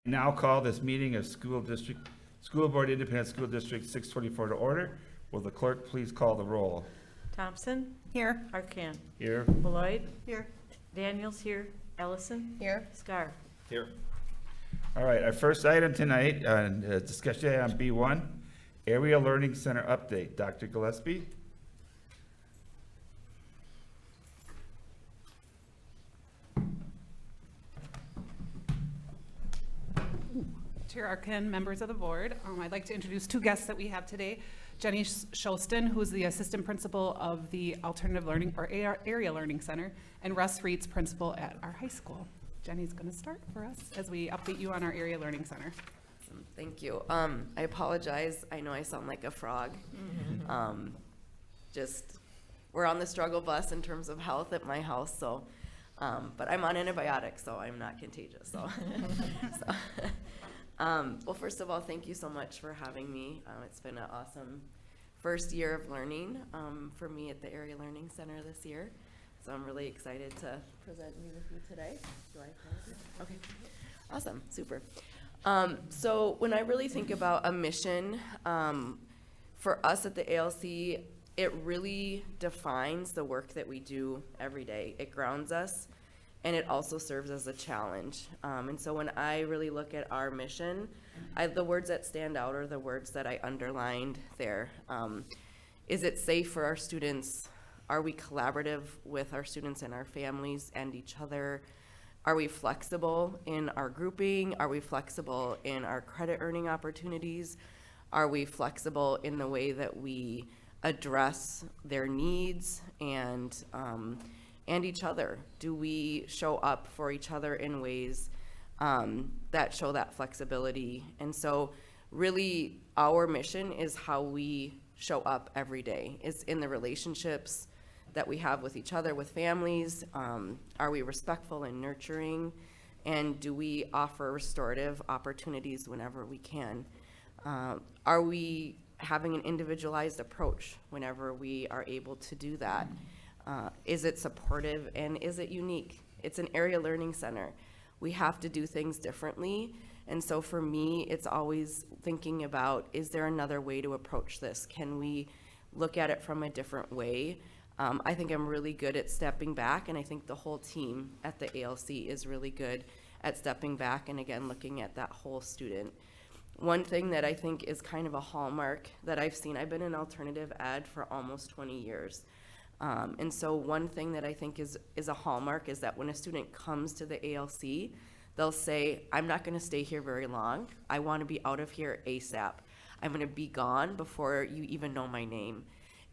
Now call this meeting of School Board Independent School District 624 to order. Will the clerk please call the roll? Thompson? Here. Arcan? Here. Beloit? Here. Daniels here. Ellison? Here. Scar? Here. All right, our first item tonight, discussion on B1, Area Learning Center update. Dr. Gillespie? Chair Arkin, members of the board, I'd like to introduce two guests that we have today. Jenny Shostin, who is the assistant principal of the Alternative Learning or Area Learning Center, and Russ Reitz, principal at our high school. Jenny's going to start for us as we update you on our Area Learning Center. Thank you. I apologize. I know I sound like a frog. We're on the struggle bus in terms of health at my house, so, but I'm on antibiotics, so I'm not contagious. Well, first of all, thank you so much for having me. It's been an awesome first year of learning for me at the Area Learning Center this year. So I'm really excited to present you with you today. Do I have it? Okay, awesome, super. So when I really think about a mission, for us at the ALC, it really defines the work that we do every day. It grounds us, and it also serves as a challenge. And so when I really look at our mission, the words that stand out are the words that I underlined there. Is it safe for our students? Are we collaborative with our students and our families and each other? Are we flexible in our grouping? Are we flexible in our credit earning opportunities? Are we flexible in the way that we address their needs and each other? Do we show up for each other in ways that show that flexibility? And so really our mission is how we show up every day. It's in the relationships that we have with each other, with families. Are we respectful and nurturing? And do we offer restorative opportunities whenever we can? Are we having an individualized approach whenever we are able to do that? Is it supportive and is it unique? It's an area learning center. We have to do things differently. And so for me, it's always thinking about, is there another way to approach this? Can we look at it from a different way? I think I'm really good at stepping back, and I think the whole team at the ALC is really good at stepping back and again looking at that whole student. One thing that I think is kind of a hallmark that I've seen, I've been in alternative ed for almost 20 years. And so one thing that I think is a hallmark is that when a student comes to the ALC, they'll say, I'm not going to stay here very long. I want to be out of here ASAP. I'm going to be gone before you even know my name.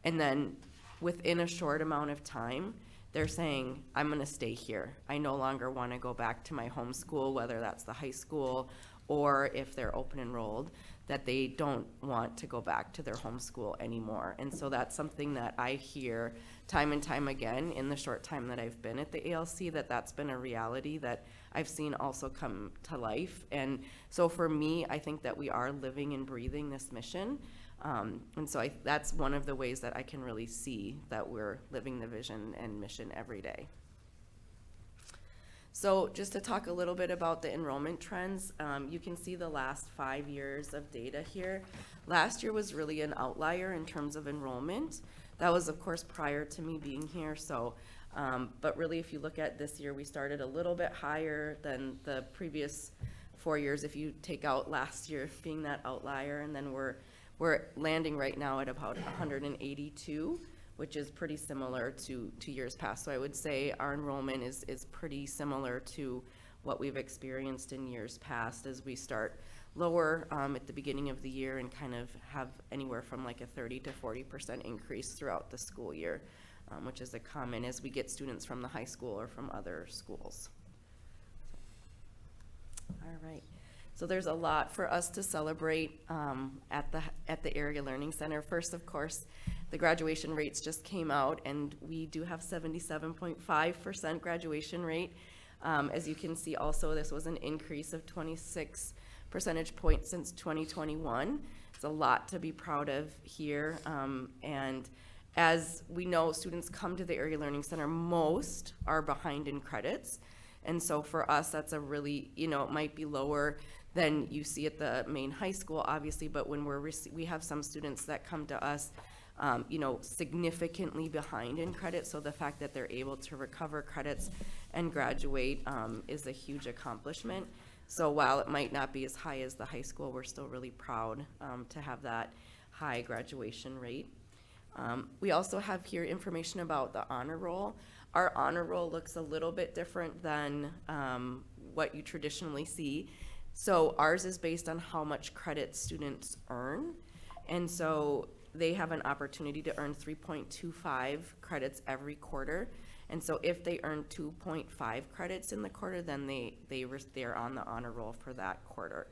And then within a short amount of time, they're saying, I'm going to stay here. I no longer want to go back to my home school, whether that's the high school or if they're open enrolled, that they don't want to go back to their home school anymore. And so that's something that I hear time and time again in the short time that I've been at the ALC, that's been a reality that I've seen also come to life. And so for me, I think that we are living and breathing this mission. And so that's one of the ways that I can really see that we're living the vision and mission every day. So just to talk a little bit about the enrollment trends, you can see the last 5 years of data here. Last year was really an outlier in terms of enrollment. That was, of course, prior to me being here. So, but really, if you look at this year, we started a little bit higher than the previous 4 years, if you take out last year being that outlier, and then we're landing right now at about 182, which is pretty similar to years past. So I would say our enrollment is pretty similar to what we've experienced in years past as we start lower at the beginning of the year and kind of have anywhere from like a 30 to 40% increase throughout the school year, which is a common as we get students from the high school or from other schools. All right. So there's a lot for us to celebrate at the Area Learning Center. First, of course, the graduation rates just came out, and we do have 77.5% graduation rate. As you can see also, this was an increase of 26 percentage points since 2021. It's a lot to be proud of here. And as we know, students come to the Area Learning Center, most are behind in credits. And so for us, that's a really, it might be lower than you see at the main high school, obviously, but when we have some students that come to us, significantly behind in credit, so the fact that they're able to recover credits and graduate is a huge accomplishment. So while it might not be as high as the high school, we're still really proud to have that high graduation rate. We also have here information about the honor roll. Our honor roll looks a little bit different than what you traditionally see. So ours is based on how much credit students earn. And so they have an opportunity to earn 3.25 credits every quarter. And so if they earn 2.5 credits in the quarter, then they're on the honor roll for that quarter.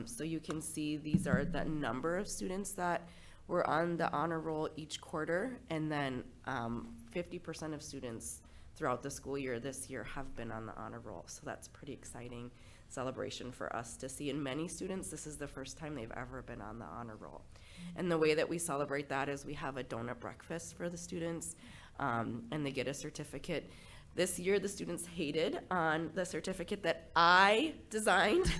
So you can see these are the number of students that were on the honor roll each quarter, and then 50% of students throughout the school year this year have been on the honor roll. So that's pretty exciting celebration for us to see. And many students, this is the first time they've ever been on the honor roll. And the way that we celebrate that is we have a donut breakfast for the students, and they get a certificate. This year, the students hated on the certificate that I designed.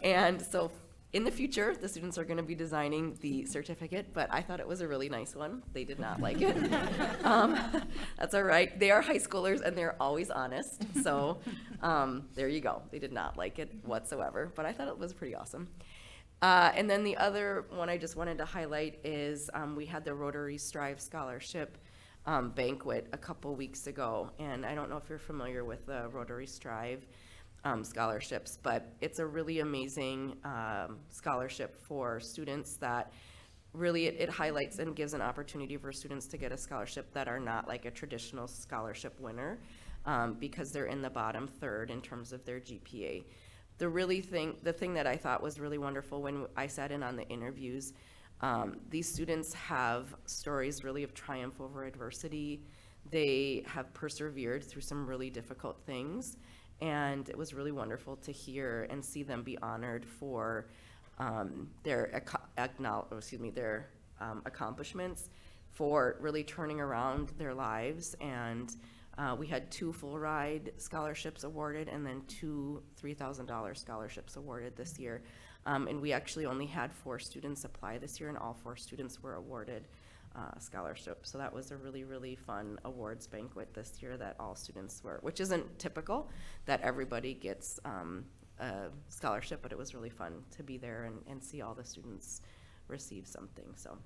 And so in the future, the students are going to be designing the certificate, but I thought it was a really nice one. They did not like it. That's all right. They are high schoolers, and they're always honest. So there you go. They did not like it whatsoever, but I thought it was pretty awesome. And then the other one I just wanted to highlight is we had the Rotary Strive Scholarship banquet a couple weeks ago. And I don't know if you're familiar with the Rotary Strive scholarships, but it's a really amazing scholarship for students that really it highlights and gives an opportunity for students to get a scholarship that are not like a traditional scholarship winner because they're in the bottom third in terms of their GPA. The thing that I thought was really wonderful when I sat in on the interviews, these students have stories really of triumph over adversity. They have persevered through some really difficult things, and it was really wonderful to hear and see them be honored for their accomplishments, for really turning around their lives. And we had 2 full ride scholarships awarded and then 2 $3,000 scholarships awarded this year. And we actually only had 4 students apply this year, and all 4 students were awarded a scholarship. So that was a really, really fun awards banquet this year that all students were, which isn't typical that everybody gets a scholarship, but it was really fun to be there and see all the students receive something. So.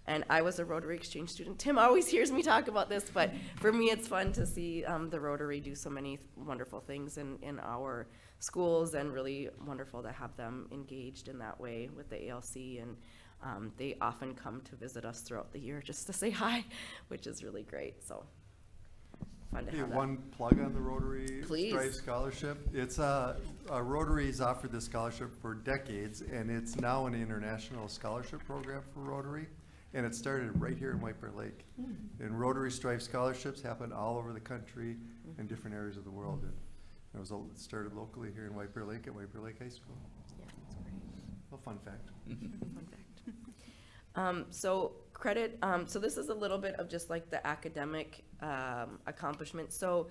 And I was a Rotary Exchange student. Tim always hears me talk about this, but for me it's fun to see the Rotary do so many wonderful things in our schools, and really wonderful to have them engaged in that way with the ALC. And they often come to visit us throughout the year just to say hi, which is really great. So fun to have that. One plug on the Rotary Please. Strive Scholarship. It's Rotary's offered this scholarship for decades, and it's now an international scholarship program for Rotary. And it started right here in White Bear Lake. And Rotary Strive Scholarships happen all over the country in different areas of the world. And it started locally here in White Bear Lake at White Bear Lake High School. Yeah, that's great. A fun fact. Fun fact. So credit, so this is a little bit of just like the academic accomplishment. So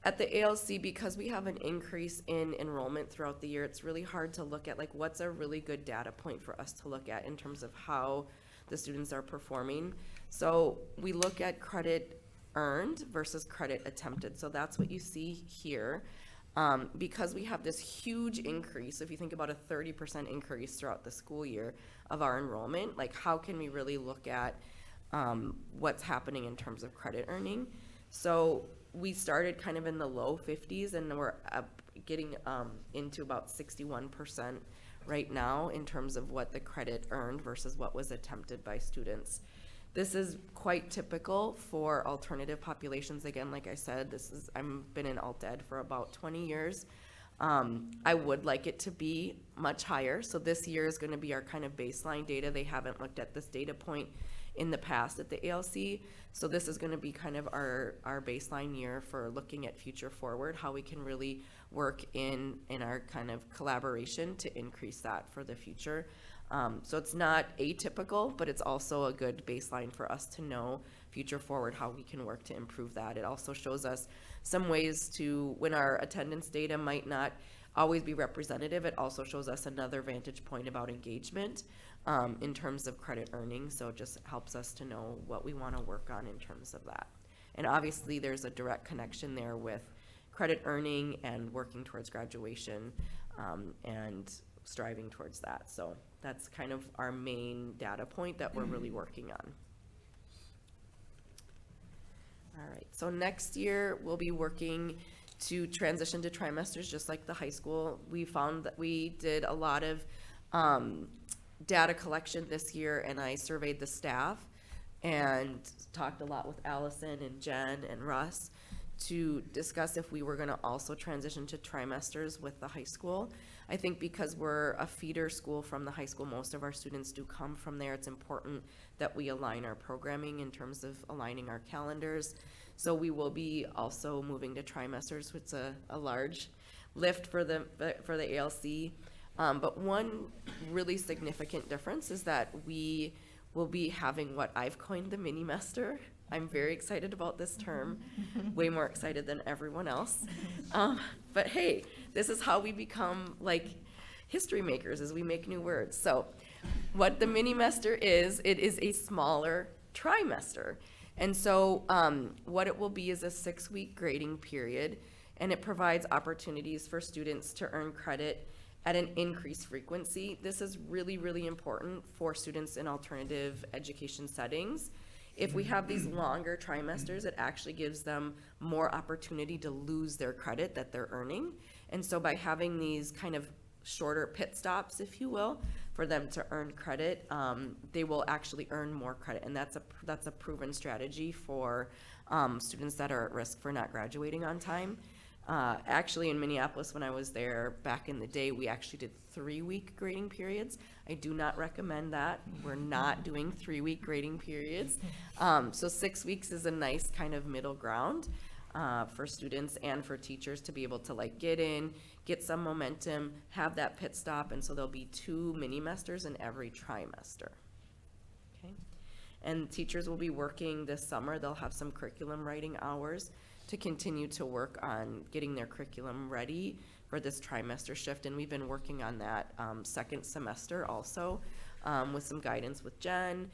at the ALC, because we have an increase in enrollment throughout the year, it's really hard to look at like what's a really good data point for us to look at in terms of how the students are performing. So we look at credit earned versus credit attempted. So that's what you see here. Because we have this huge increase, if you think about a 30% increase throughout the school year of our enrollment, like how can we really look at what's happening in terms of credit earning? So we started kind of in the low 50s, and we're getting into about 61% right now in terms of what the credit earned versus what was attempted by students. This is quite typical for alternative populations. Again, like I said, I've been in alt ed for about 20 years. I would like it to be much higher. So this year is going to be our kind of baseline data. They haven't looked at this data point in the past at the ALC. So this is going to be kind of our baseline year for looking at future forward, how we can really work in our kind of collaboration to increase that for the future. So it's not atypical, but it's also a good baseline for us to know future forward how we can work to improve that. It also shows us some ways to, when our attendance data might not always be representative. It also shows us another vantage point about engagement in terms of credit earning. So it just helps us to know what we want to work on in terms of that. And obviously, there's a direct connection there with credit earning and working towards graduation and striving towards that. So that's kind of our main data point that we're really working on. All right, so next year we'll be working to transition to trimesters just like the high school. We found that we did a lot of data collection this year, and I surveyed the staff and talked a lot with Allison and Jen and Russ to discuss if we were going to also transition to trimesters with the high school. I think because we're a feeder school from the high school, most of our students do come from there. It's important that we align our programming in terms of aligning our calendars. So we will be also moving to trimesters, which is a large lift for the ALC. But one really significant difference is that we will be having what I've coined the mini-mester. I'm very excited about this term, way more excited than everyone else. But hey, this is how we become like history makers, as we make new words. So what the mini-mester is, it is a smaller trimester. And so what it will be is a 6-week grading period, and it provides opportunities for students to earn credit at an increased frequency. This is really, really important for students in alternative education settings. If we have these longer trimesters, it actually gives them more opportunity to lose their credit that they're earning. And so by having these kind of shorter pit stops, if you will, for them to earn credit, they will actually earn more credit. And that's a proven strategy for students that are at risk for not graduating on time. Actually, in Minneapolis, when I was there back in the day, we actually did 3-week grading periods. I do not recommend that. We're not doing 3-week grading periods. So 6 weeks is a nice kind of middle ground for students and for teachers to be able to like get in, get some momentum, have that pit stop, and so there'll be 2 mini-mesters in every trimester. Okay, and teachers will be working this summer. They'll have some curriculum writing hours to continue to work on getting their curriculum ready for this trimester shift, and we've been working on that second semester also with some guidance with Jen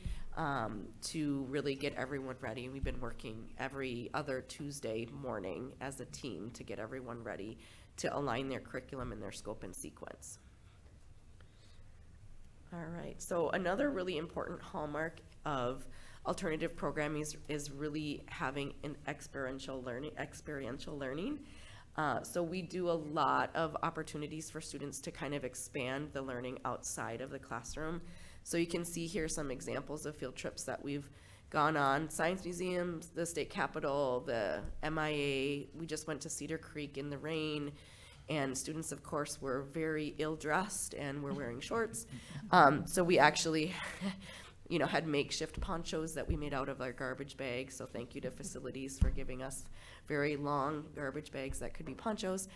to really get everyone ready. We've been working every other Tuesday morning as a team to get everyone ready to align their curriculum and their scope and sequence. All right, so another really important hallmark of alternative programming is really having an experiential learning. So we do a lot of opportunities for students to kind of expand the learning outside of the classroom. So you can see here some examples of field trips that we've gone on: science museums, the state capitol, the MIA. We just went to Cedar Creek in the rain, and students, of course, were very ill-dressed and were wearing shorts. So we actually had makeshift ponchos that we made out of our garbage bags. So thank you to facilities for giving us very long garbage bags that could be ponchos.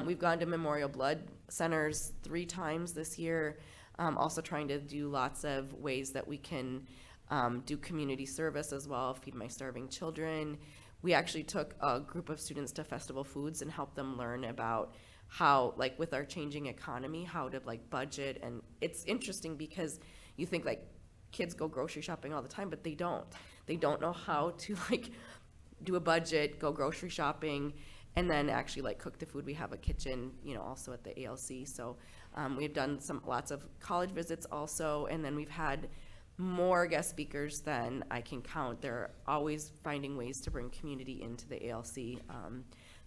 We've gone to Memorial Blood Centers 3 times this year. Also trying to do lots of ways that we can do community service as well, Feed My Starving Children. We actually took a group of students to Festival Foods and helped them learn about how, like with our changing economy, how to like budget. And it's interesting because you think like kids go grocery shopping all the time, but they don't know how to like do a budget, go grocery shopping, and then actually like cook the food. We have a kitchen, also at the ALC. So we've done lots of college visits also, and then we've had more guest speakers than I can count. They're always finding ways to bring community into the ALC.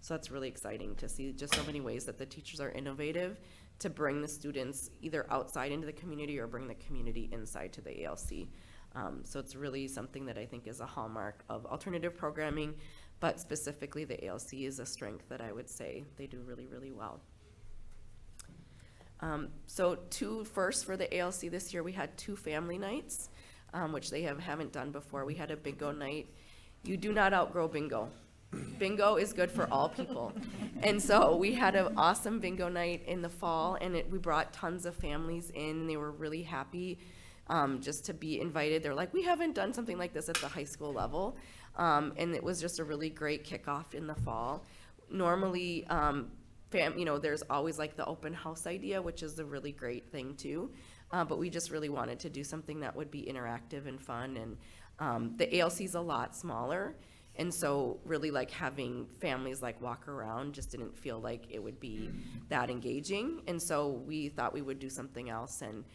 So that's really exciting to see just so many ways that the teachers are innovative to bring the students either outside into the community or bring the community inside to the ALC. So it's really something that I think is a hallmark of alternative programming, but specifically the ALC is a strength that I would say they do really, really well. So 2 firsts for the ALC this year. We had 2 family nights, which they haven't done before. We had a bingo night. You do not outgrow bingo. Bingo is good for all people. And so we had an awesome bingo night in the fall, and we brought tons of families in, and they were really happy just to be invited. They're like, we haven't done something like this at the high school level. And it was just a really great kickoff in the fall. Normally, there's always like the open house idea, which is a really great thing too. But we just really wanted to do something that would be interactive and fun. And the ALC is a lot smaller. And so really like having families like walk around just didn't feel like it would be that engaging. And so we thought we would do something else. And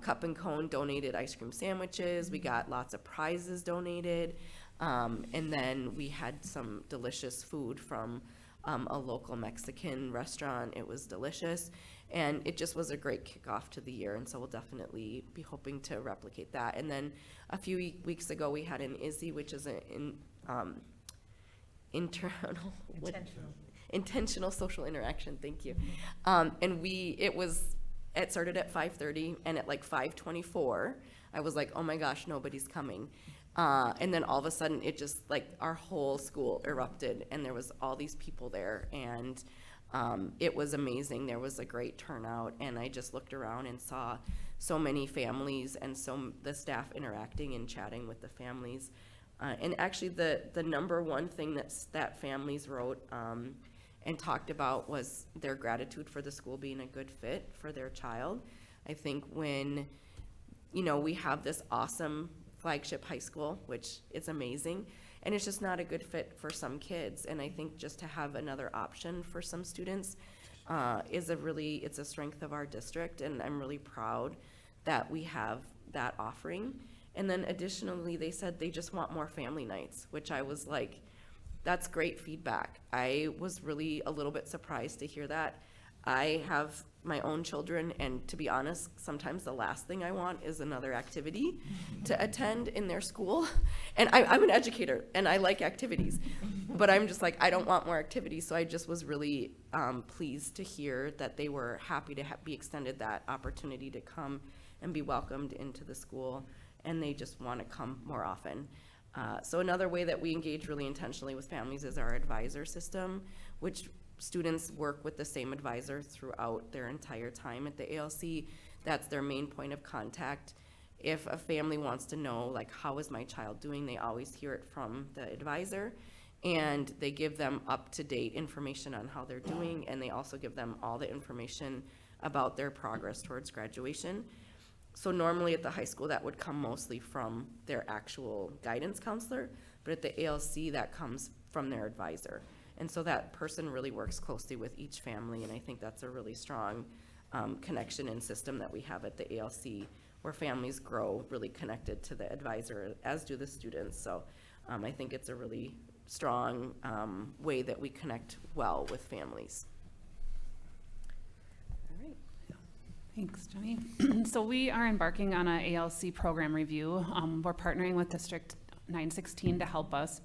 Cup and Cone donated ice cream sandwiches. We got lots of prizes donated. And then we had some delicious food from a local Mexican restaurant. It was delicious. And it just was a great kickoff to the year. And so we'll definitely be hoping to replicate that. And then a few weeks ago, we had an ISI, which is intentional social interaction. Thank you. And it started at 5:30, and at like 5:24, I was like, oh my gosh, nobody's coming. And then all of a sudden, it just like our whole school erupted, and there was all these people there, and it was amazing. There was a great turnout, and I just looked around and saw so many families and the staff interacting and chatting with the families. And actually, the number one thing that families wrote and talked about was their gratitude for the school being a good fit for their child. I think when, we have this awesome flagship high school, which is amazing, and it's just not a good fit for some kids. And I think just to have another option for some students it's a strength of our district, and I'm really proud that we have that offering. And then additionally, they said they just want more family nights, which I was like, that's great feedback. I was really a little bit surprised to hear that. I have my own children, and to be honest, sometimes the last thing I want is another activity to attend in their school. And I'm an educator, and I like activities, but I'm just like, I don't want more activities. So I just was really pleased to hear that they were happy to be extended that opportunity to come and be welcomed into the school, and they just want to come more often. So another way that we engage really intentionally with families is our advisor system, which students work with the same advisor throughout their entire time at the ALC. That's their main point of contact. If a family wants to know, like, how is my child doing, they always hear it from the advisor, and they give them up-to-date information on how they're doing, and they also give them all the information about their progress towards graduation. So normally at the high school, that would come mostly from their actual guidance counselor, but at the ALC, that comes from their advisor. And so that person really works closely with each family, and I think that's a really strong connection and system that we have at the ALC, where families grow really connected to the advisor, as do the students. So I think it's a really strong way that we connect well with families. All right. Thanks, Jenny. So we are embarking on a ALC program review. We're partnering with District 916 to help us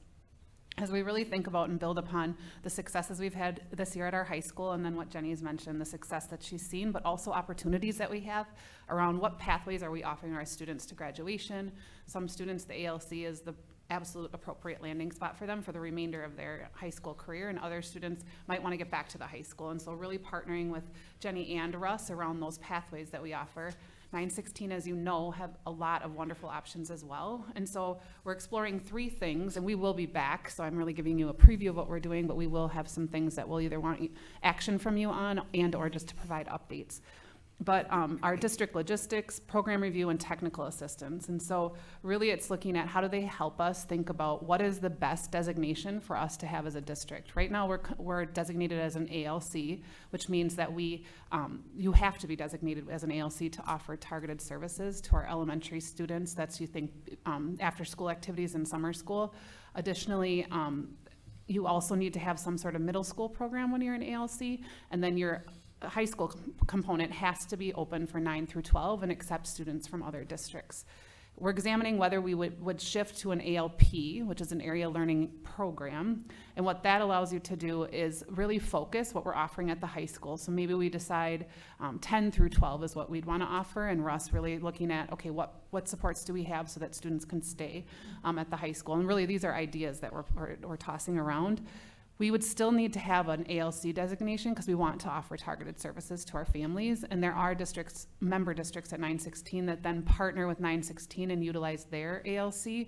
as we really think about and build upon the successes we've had this year at our high school, and then what Jenny has mentioned, the success that she's seen, but also opportunities that we have around what pathways are we offering our students to graduation. Some students, the ALC is the absolute appropriate landing spot for them for the remainder of their high school career, and other students might want to get back to the high school. And so really partnering with Jenny and Russ around those pathways that we offer. 916, as you know, have a lot of wonderful options as well. And so we're exploring 3 things, and we will be back. So I'm really giving you a preview of what we're doing, but we will have some things that we'll either want action from you on and or just to provide updates. But our district logistics, program review, and technical assistance. And so really it's looking at how do they help us think about what is the best designation for us to have as a district. Right now we're designated as an ALC, which means that you have to be designated as an ALC to offer targeted services to our elementary students. That's, you think, after school activities and summer school. Additionally, you also need to have some sort of middle school program when you're an ALC, and then your high school component has to be open for 9 through 12 and accept students from other districts. We're examining whether we would shift to an ALP, which is an area learning program. And what that allows you to do is really focus what we're offering at the high school. So maybe we decide 10 through 12 is what we'd want to offer, and Russ really looking at, okay, what supports do we have so that students can stay at the high school? And really these are ideas that we're tossing around. We would still need to have an ALC designation because we want to offer targeted services to our families. And there are member districts at 916 that then partner with 916 and utilize their ALC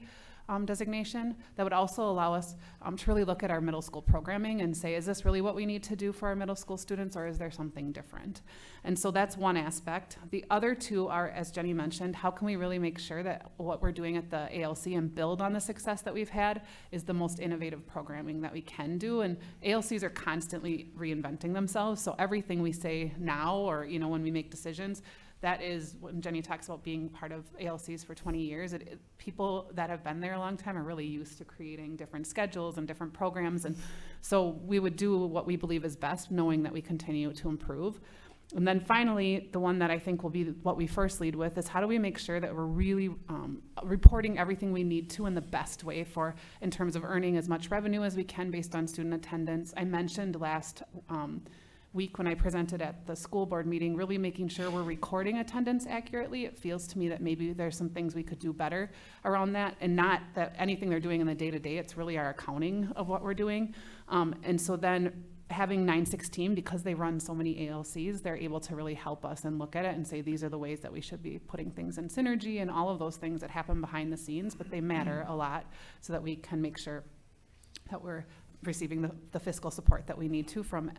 designation. That would also allow us to really look at our middle school programming and say, is this really what we need to do for our middle school students, or is there something different? And so that's one aspect. The other two are, as Jenny mentioned, how can we really make sure that what we're doing at the ALC and build on the success that we've had is the most innovative programming that we can do? And ALCs are constantly reinventing themselves, so everything we say now, or when we make decisions, that is when Jenny talks about being part of ALCs for 20 years. People that have been there a long time are really used to creating different schedules and different programs, and so we would do what we believe is best, knowing that we continue to improve. And then finally, the one that I think will be what we first lead with is how do we make sure that we're really reporting everything we need to in the best way in terms of earning as much revenue as we can based on student attendance. I mentioned last week when I presented at the school board meeting, really making sure we're recording attendance accurately. It feels to me that maybe there's some things we could do better around that, and not that anything they're doing in the day-to-day, it's really our accounting of what we're doing. And so then having 916, because they run so many ALCs, they're able to really help us and look at it and say, these are the ways that we should be putting things in synergy and all of those things that happen behind the scenes, but they matter a lot, so that we can make sure that we're receiving the fiscal support that we need to from,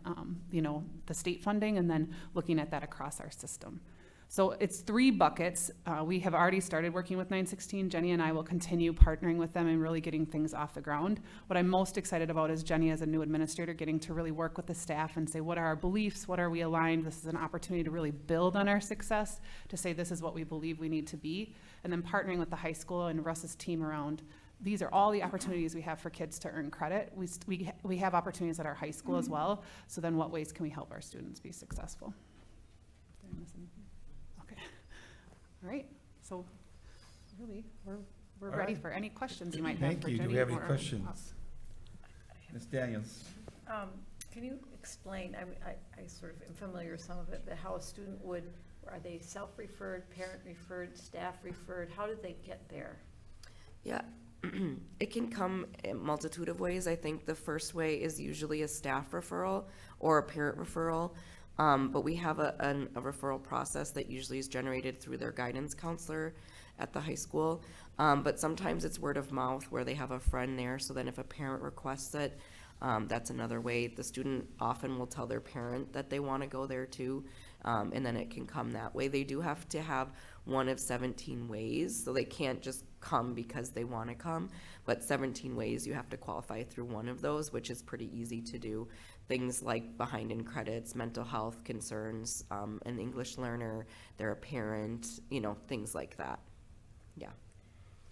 the state funding, and then looking at that across our system. So it's 3 buckets. We have already started working with 916. Jenny and I will continue partnering with them and really getting things off the ground. What I'm most excited about is Jenny, as a new administrator, getting to really work with the staff and say, what are our beliefs? What are we aligned? This is an opportunity to really build on our success, to say this is what we believe we need to be. And then partnering with the high school and Russ's team around, these are all the opportunities we have for kids to earn credit. We have opportunities at our high school as well. So then what ways can we help our students be successful? Did I miss anything? Okay. All right. So really, we're All ready right. for any questions you might have Thank for you. Jenny. Do we have any or questions? us. Ms. Daniels? Can you explain, I sort of am familiar with some of it, but how a student would, are they self-referred, parent-referred, staff-referred? How did they get there? Yeah, it can come in a multitude of ways. I think the first way is usually a staff referral or a parent referral. But we have a referral process that usually is generated through their guidance counselor at the high school. But sometimes it's word of mouth where they have a friend there. So then if a parent requests it, that's another way. The student often will tell their parent that they want to go there too. And then it can come that way. They do have to have one of 17 ways. So they can't just come because they want to come, but 17 ways you have to qualify through one of those, which is pretty easy to do. Things like behind in credits, mental health concerns, an English learner, they're a parent, things like that. Yeah.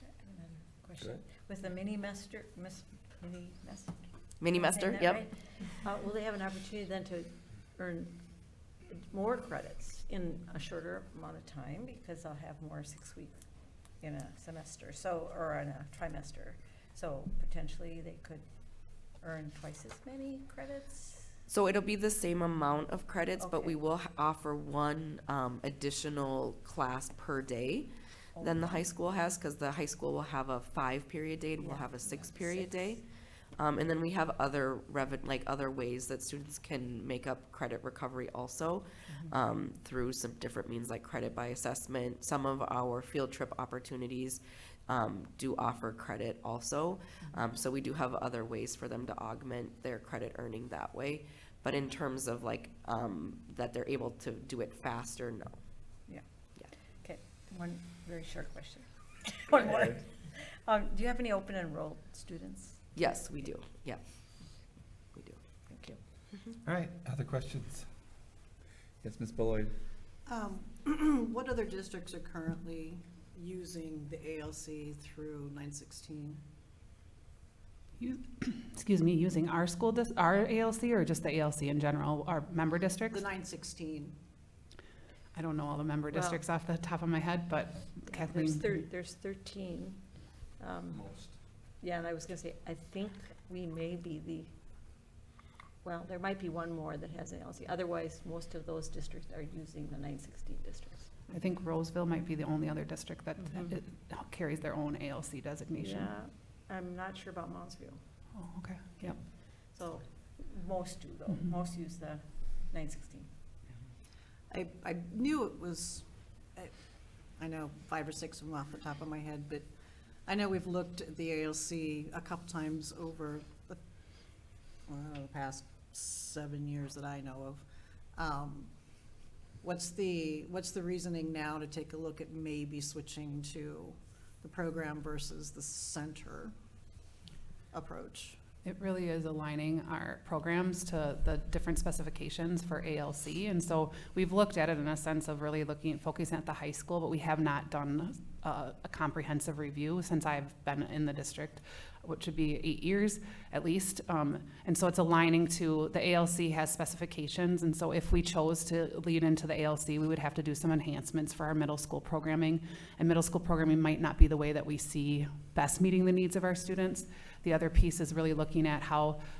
Another question. Good. With the mini-mester, Mini-mester, that yep. right? Will they have an opportunity then to earn more credits in a shorter amount of time, because they'll have more 6 weeks in a semester, or in a trimester? So potentially they could earn twice as many credits? So it'll be the same amount of credits, but Okay. we will offer one additional class per day than the high school has, because the high school will have a 5-period day and we'll Yeah. have a 6-period day. And then we have other other ways that students can make up credit recovery also, through some different means like credit by assessment. Some of our field trip opportunities do offer credit also. So we do have other ways for them to augment their credit earning that way. But in terms of that they're able to do it faster, no. Okay, one very short question. One more. Do you have any open enrolled students? Yes, we do. Yeah, we do. Thank you. All right, other questions? Yes, Ms. Beloit? What other districts are currently using the ALC through 916? Excuse me, using our school, our ALC, or just the ALC in general, our member The districts? 916. I don't know all the member Well- districts off the top of my head, but Kathleen. There's 13. Yeah, and I was gonna say, I think we may be there might be one more that has an LC. Otherwise, most of those districts are using the 916 districts. I think Roseville might be the only other district that Mhm. carries their own ALC designation. Yeah, I'm not sure about Moundsville. Oh, okay, yep. So most do though. Mhm. Most use the 916. I knew it was, I know 5 or 6 of them off the top of my head, but I know we've looked at the ALC a couple times over the past 7 years that I know of. What's the reasoning now to take a look at maybe switching to the program versus the center approach? It really is aligning our programs to the different specifications for ALC. And so we've looked at it in a sense of really focusing at the high school, but we have not done a comprehensive review since I've been in the district, which would be 8 years at least. And so it's aligning to, the ALC has specifications. And so if we chose to lead into the ALC, we would have to do some enhancements for our middle school programming. And middle school programming might not be the way that we see best meeting the needs of our students. The other piece is really looking at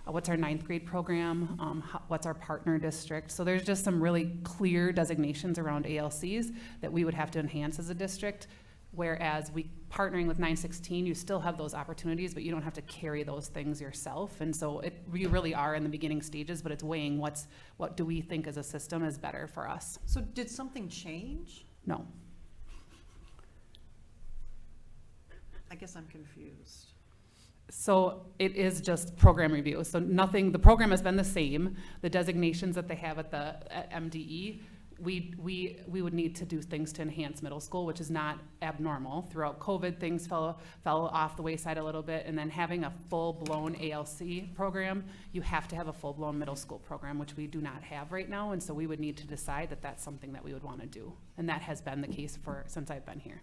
what's our 9th grade program, what's our partner district. So there's just some really clear designations around ALCs that we would have to enhance as a district. Whereas partnering with 916, you still have those opportunities, but you don't have to carry those things yourself. And so we really are in the beginning stages, but it's weighing what do we think as a system is better for us. So did something change? No. I guess I'm confused. So it is just program review. So the program has been the same. The designations that they have at MDE, we would need to do things to enhance middle school, which is not abnormal. Throughout COVID, things fell off the wayside a little bit. And then having a full-blown ALC program, you have to have a full-blown middle school program, which we do not have right now. And so we would need to decide that that's something that we would want to do. And that has been the case since I've been here.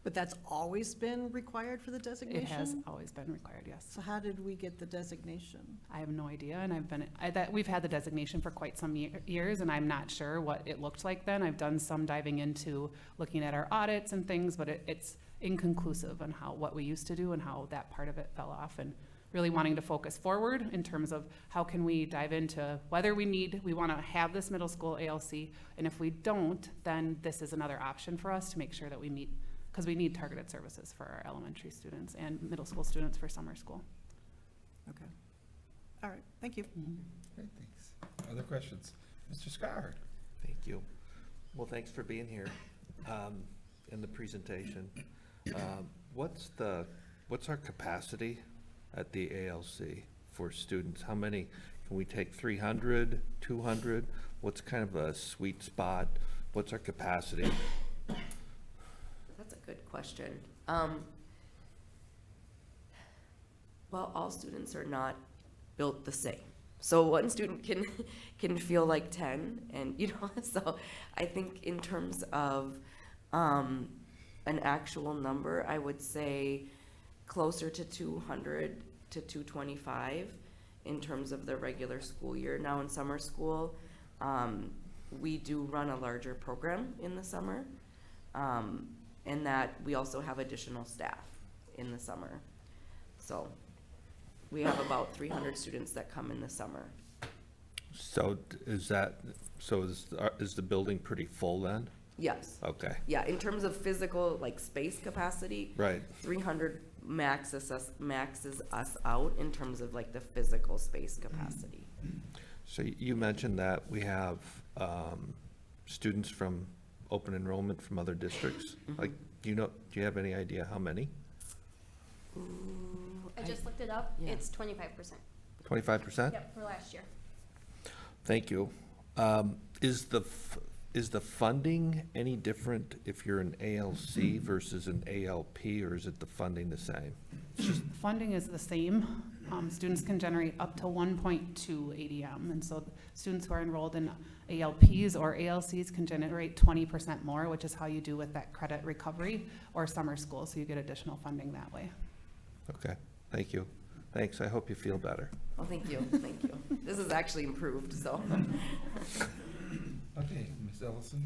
But that's always been required for the designation? It has always been required, yes. So how did we get the designation? I have no idea, and we've had the designation for quite some years, and I'm not sure what it looked like then. I've done some diving into looking at our audits and things, but it's inconclusive on what we used to do and how that part of it fell off, and really wanting to focus forward in terms of how can we dive into whether we want to have this middle school ALC, and if we don't, then this is another option for us to make sure that we meet, because we need targeted services for our elementary students and middle school students for summer school. Okay. All right, thank you. Okay, thanks. Other questions? Mr. Scott? Thank you. Well, thanks for being here in the presentation. What's our capacity at the ALC for students? How many, can we take 300, 200? What's kind of a sweet spot? What's our capacity? That's a good question. Well, all students are not built the same. So one student can feel like 10, and so I think in terms of an actual number, I would say closer to 200 to 225 in terms of the regular school year. Now in summer school, we do run a larger program in the summer. And that we also have additional staff in the summer. So we have about 300 students that come in the summer. So is the building pretty full then? Yes. Okay, Yeah, in terms of physical, like space capacity, right. 300 maxes us out in terms of like the physical space capacity. So you mentioned that we have students from open enrollment from other districts. Like, do you have any idea how many? I just looked it up. Yeah. It's 25%. 25%? Yep, for last year. Thank you. Is the funding any different if you're an ALC versus an ALP, or is it the funding the same? Funding is the same. Students can generate up to 1.2 ADM, and so students who are enrolled in ALPs or ALCs can generate 20% more, which is how you do with that credit recovery or summer school, so you get additional funding that way. Okay, thank you. Thanks, I hope you feel better. Well, thank you. This is actually improved, so. Okay, Ms. Ellison?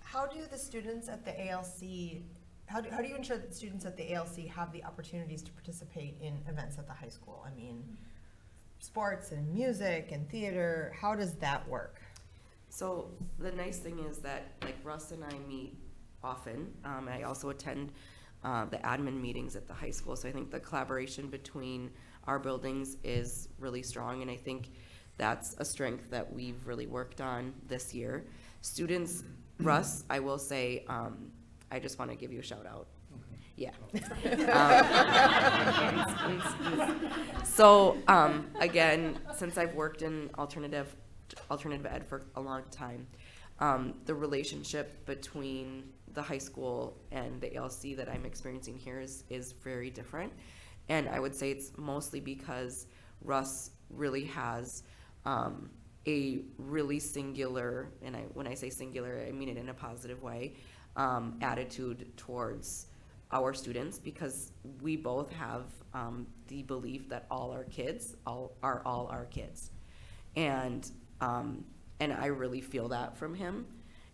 How do the students at the ALC, how do you ensure that students at the ALC have the opportunities to participate in events at the high school? I mean, sports and music and theater, how does that work? So the nice thing is that like Russ and I meet often. I also attend the admin meetings at the high school. So I think the collaboration between our buildings is really strong, and I think that's a strength that we've really worked on this year. Students, Russ, I will say, I just want to give you a shout out. Yeah. So, again, since I've worked in alternative ed for a long time, the relationship between the high school and the ALC that I'm experiencing here is very different. And I would say it's mostly because Russ really has a really singular, and when I say singular, I mean it in a positive way, attitude towards our students, because we both have the belief that all our kids are all our kids. And I really feel that from him,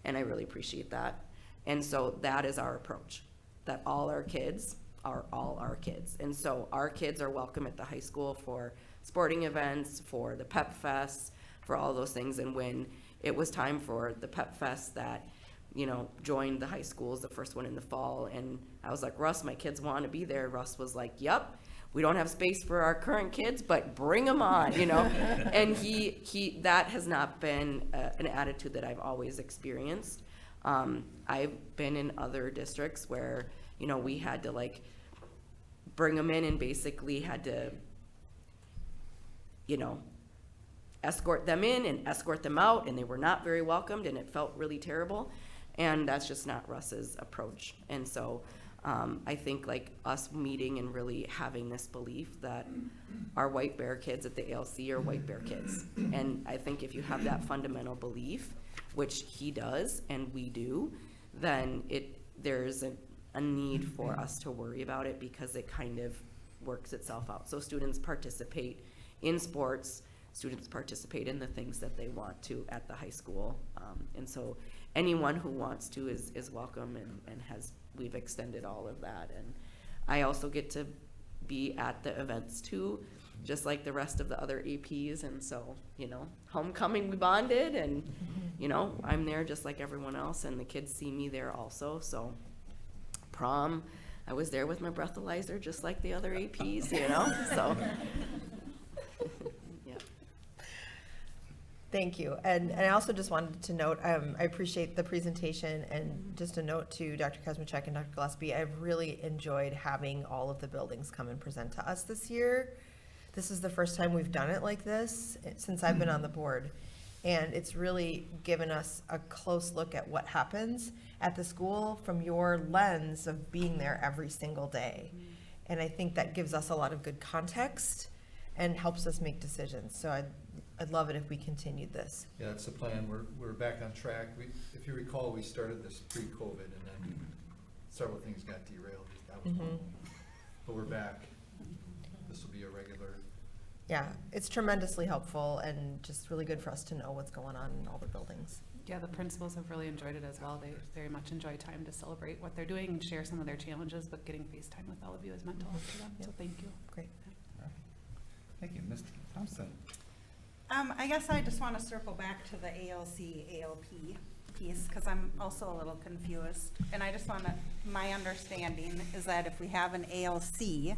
and I really appreciate that. And so that is our approach, that all our kids are all our kids. And so our kids are welcome at the high school for sporting events, for the Pep Fest, for all those things. And when it was time for the Pep Fest that, you know, joined the high schools, the first one in the fall, and I was like, Russ, my kids want to be there. Russ was like, yep, we don't have space for our current kids, but bring them on, you know. And he that has not been an attitude that I've always experienced. I've been in other districts where, you know, we had to like bring them in and basically had to, you know, escort them in and escort them out, and they were not very welcomed, and it felt really terrible. And that's just not Russ's approach. And so I think like us meeting and really having this belief that our White Bear kids at the ALC are White Bear kids. And I think if you have that fundamental belief, which he does and we do, then there's a need for us to worry about it, because it kind of works itself out. So students participate in sports, students participate in the things that they want to at the high school. And so anyone who wants to is welcome, and we've extended all of that. And I also get to be at the events too, just like the rest of the other APs. And so, you know, homecoming, we bonded, and, you know, I'm there just like everyone else, and the kids see me there also. So prom, I was there with my breathalyzer just like the other APs, you know, so. Yeah. Thank you. And I also just wanted to note, I appreciate the presentation, and just a note to Dr. Kuzmicek and Dr. Gillespie, I've really enjoyed having all of the buildings come and present to us this year. This is the first time we've done it like this since I've been on the board. And it's really given us a close look at what happens at the school from your lens of being there every single day. And I think that gives us a lot of good context and helps us make decisions. So I'd love it if we continued this. Yeah, that's the plan. We're back on track. If you recall, we started this pre-COVID, and then several things got derailed. That was one of them. But we're back. This will be a regular. Yeah, it's tremendously helpful and just really good for us to know what's going on in all the buildings. Yeah, the principals have really enjoyed it as well. They very much enjoy time to celebrate what they're doing and share some of their challenges, but getting FaceTime with all of you is mental to them, so thank you. Great. Thank you, Mr. Thompson. I guess I just want to circle back to the ALC, ALP piece, because I'm also a little confused. And I just want to, my understanding is that if we have an ALC,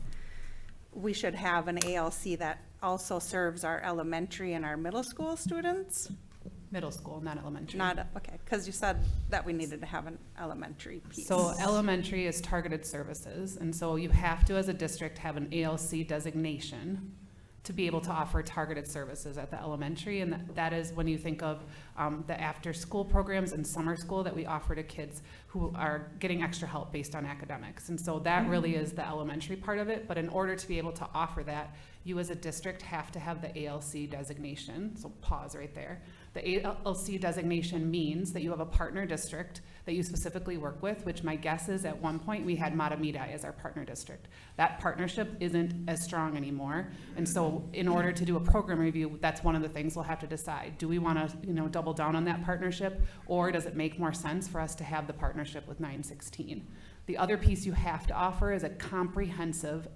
we should have an ALC that also serves our elementary and our middle school students? Middle school, not elementary. Not, okay, because you said that we needed to have an elementary piece. So elementary is targeted services, and so you have to, as a district, have an ALC designation to be able to offer targeted services at the elementary, and that is when you think of the after-school programs and summer school that we offer to kids who are getting extra help based on academics. And so that really is the elementary part of it, but in order to be able to offer that, you as a district have to have the ALC designation, so pause right there. The ALC designation means that you have a partner district that you specifically work with, which my guess is at one point we had Matamidi as our partner district. That partnership isn't as strong anymore, and so in order to do a program review, that's one of the things we'll have to decide. Do we want to, double down on that partnership, or does it make more sense for us to have the partnership with 916? The other piece you have to offer is a comprehensive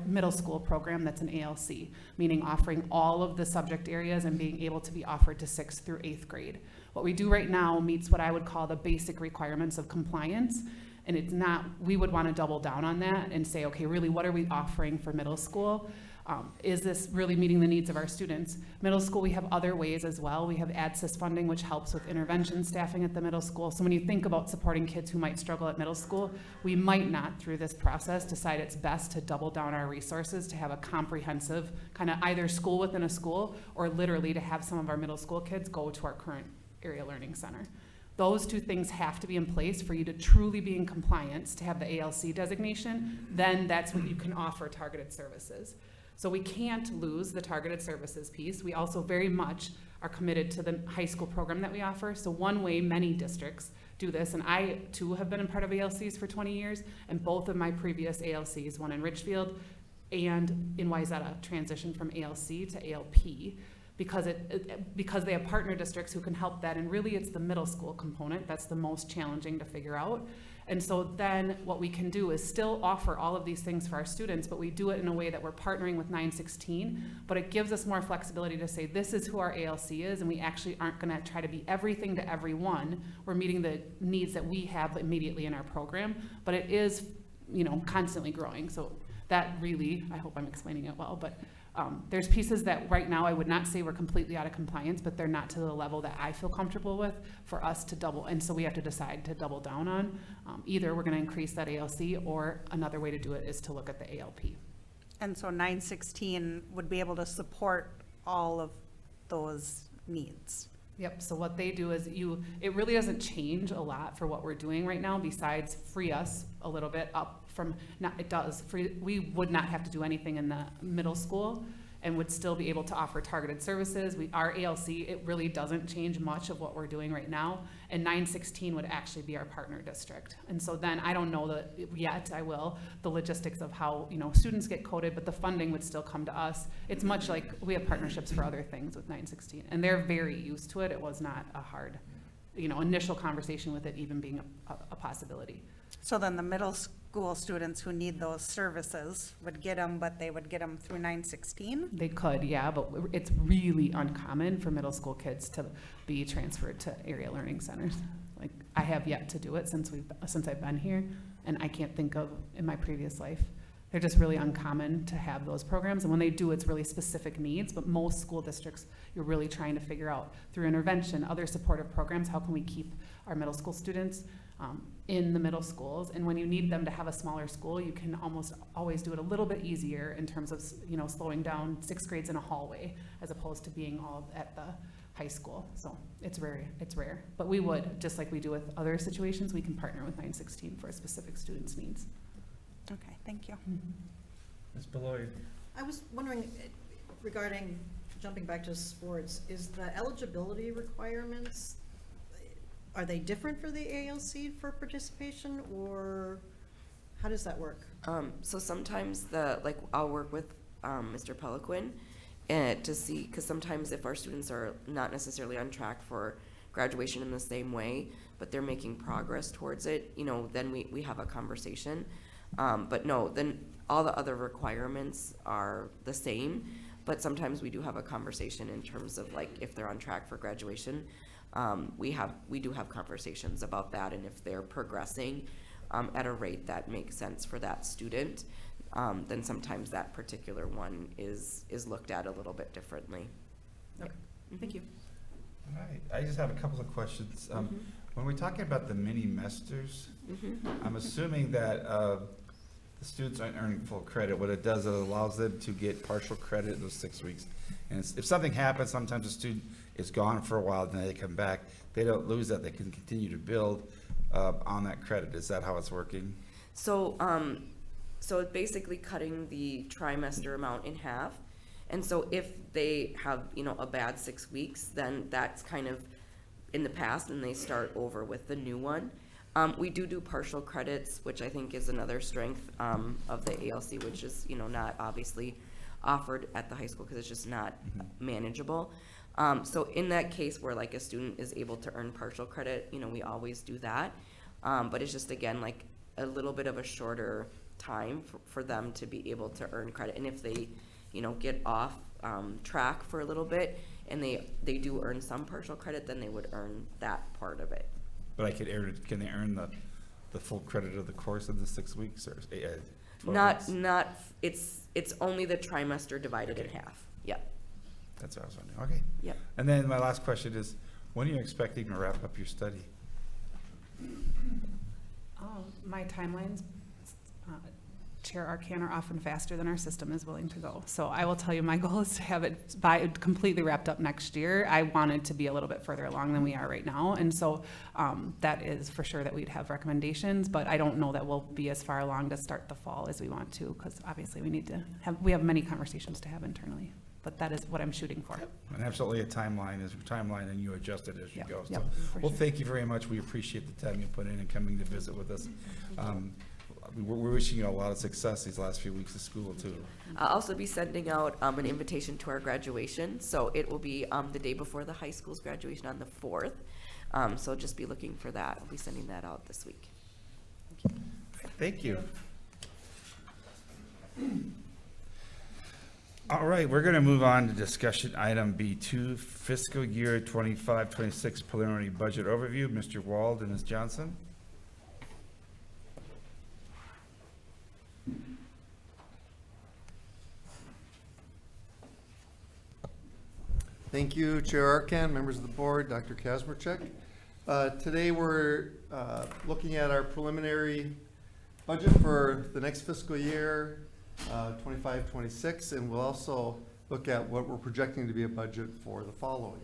middle school program that's an ALC, meaning offering all of the subject areas and being able to be offered to 6th through 8th grade. What we do right now meets what I would call the basic requirements of compliance, and it's not, we would want to double down on that and say, okay, really, what are we offering for middle school? Is this really meeting the needs of our students? Middle school, we have other ways as well. We have ADSYS funding, which helps with intervention staffing at the middle school. So when you think about supporting kids who might struggle at middle school, we might not, through this process, decide it's best to double down our resources to have a comprehensive kind of either school within a school, or literally to have some of our middle school kids go to our current area learning center. Those two things have to be in place for you to truly be in compliance, to have the ALC designation. Then that's when you can offer targeted services. So we can't lose the targeted services piece. We also very much are committed to the high school program that we offer. So one way many districts do this, and I too have been a part of ALCs for 20 years, and both of my previous ALCs, one in Richfield and in Wayzata, transitioned from ALC to ALP. Because they have partner districts who can help that, and really it's the middle school component that's the most challenging to figure out. And so then what we can do is still offer all of these things for our students, but we do it in a way that we're partnering with 916, but it gives us more flexibility to say this is who our ALC is, and we actually aren't gonna try to be everything to everyone. We're meeting the needs that we have immediately in our program, but it is, constantly growing. So that really, I hope I'm explaining it well, but there's pieces that right now I would not say we're completely out of compliance, but they're not to the level that I feel comfortable with for us to double. And so we have to decide to double down on. Either we're going to increase that ALC, or another way to do it is to look at the ALP. And so 916 would be able to support all of those needs. Yep, so what they do is it really doesn't change a lot for what we're doing right now, besides free us a little bit up from, we would not have to do anything in the middle school and would still be able to offer targeted services. Our ALC, it really doesn't change much of what we're doing right now, and 916 would actually be our partner district. And so then I don't know the logistics of how, students get coded, but the funding would still come to us. It's much like we have partnerships for other things with 916, and they're very used to it. It was not a hard, initial conversation with it even being a possibility. So then the middle school students who need those services would get them, but they would get them through 916? They could, yeah, but it's really uncommon for middle school kids to be transferred to area learning centers. Like, I have yet to do it since I've been here, and I can't think of in my previous life. They're just really uncommon to have those programs, and when they do, it's really specific needs, but most school districts, you're really trying to figure out through intervention, other supportive programs, how can we keep our middle school students in the middle schools. And when you need them to have a smaller school, you can almost always do it a little bit easier in terms of, slowing down 6th grades in a hallway as opposed to being all at the high school. So it's rare. But we would, just like we do with other situations, we can partner with 916 for a specific student's needs. Okay, thank you. Ms. Beloy? I was wondering, regarding, jumping back to sports, is the eligibility requirements, are they different for the ALC for participation, or how does that work? So sometimes I'll work with Mr. Peliquin to see, because sometimes if our students are not necessarily on track for graduation in the same way, but they're making progress towards it, then we have a conversation. But no, then all the other requirements are the same, but sometimes we do have a conversation in terms of if they're on track for graduation. We do have conversations about that, and if they're progressing at a rate that makes sense for that student, then sometimes that particular one is looked at a little bit differently. Okay, thank you. All right, I just have a couple of questions. When we're talking about the mini-mesters, I'm assuming that the students aren't earning full credit. What it does, it allows them to get partial credit in those 6 weeks. And if something happens, sometimes a student is gone for a while, then they come back. They don't lose that. They can continue to build on that credit. Is that how it's working? So, so it's basically cutting the trimester amount in half. And so if they have, a bad 6 weeks, then that's kind of in the past, and they start over with the new one. We do partial credits, which I think is another strength of the ALC, which is, not obviously offered at the high school because it's just not manageable. So in that case where a student is able to earn partial credit, we always do that. But it's just, again, a little bit of a shorter time for them to be able to earn credit. And if they, get off track for a little bit and they do earn some partial credit, then they would earn that part of it. But can they earn the full credit of the course in the 6 weeks or 12 Not, weeks? It's only the trimester divided in Okay. half. Yep, That's what I was wondering. Okay. yep. And then my last question is, when are you expecting to wrap up your study? My timelines, Chair Arcan, are often faster than our system is willing to go. So I will tell you, my goal is to have it completely wrapped up next year. I wanted to be a little bit further along than we are right now. And so that is for sure that we'd have recommendations, but I don't know that we'll be as far along to start the fall as we want to, because obviously we have many conversations to have internally. But that is what I'm shooting for. And absolutely a timeline is a timeline, and you adjust it as you Yep, go. yep, So, for well, sure. thank you very much. We appreciate the time you put in and coming to visit with us. We're wishing you a lot of success these last few weeks of school, too. I'll also be sending out an invitation to our graduation. So it will be the day before the high school's graduation on the 4th. So just be looking for that. I'll be sending that out this week. Thank you. All right, we're going to move on to discussion item B2, fiscal year 25-26 preliminary budget overview. Mr. Wald and Ms. Johnson. Thank you, Chair Arcan, members of the board, Dr. Kazmierczak. Today, we're looking at our preliminary budget for the next fiscal year, 25-26, and we'll also look at what we're projecting to be a budget for the following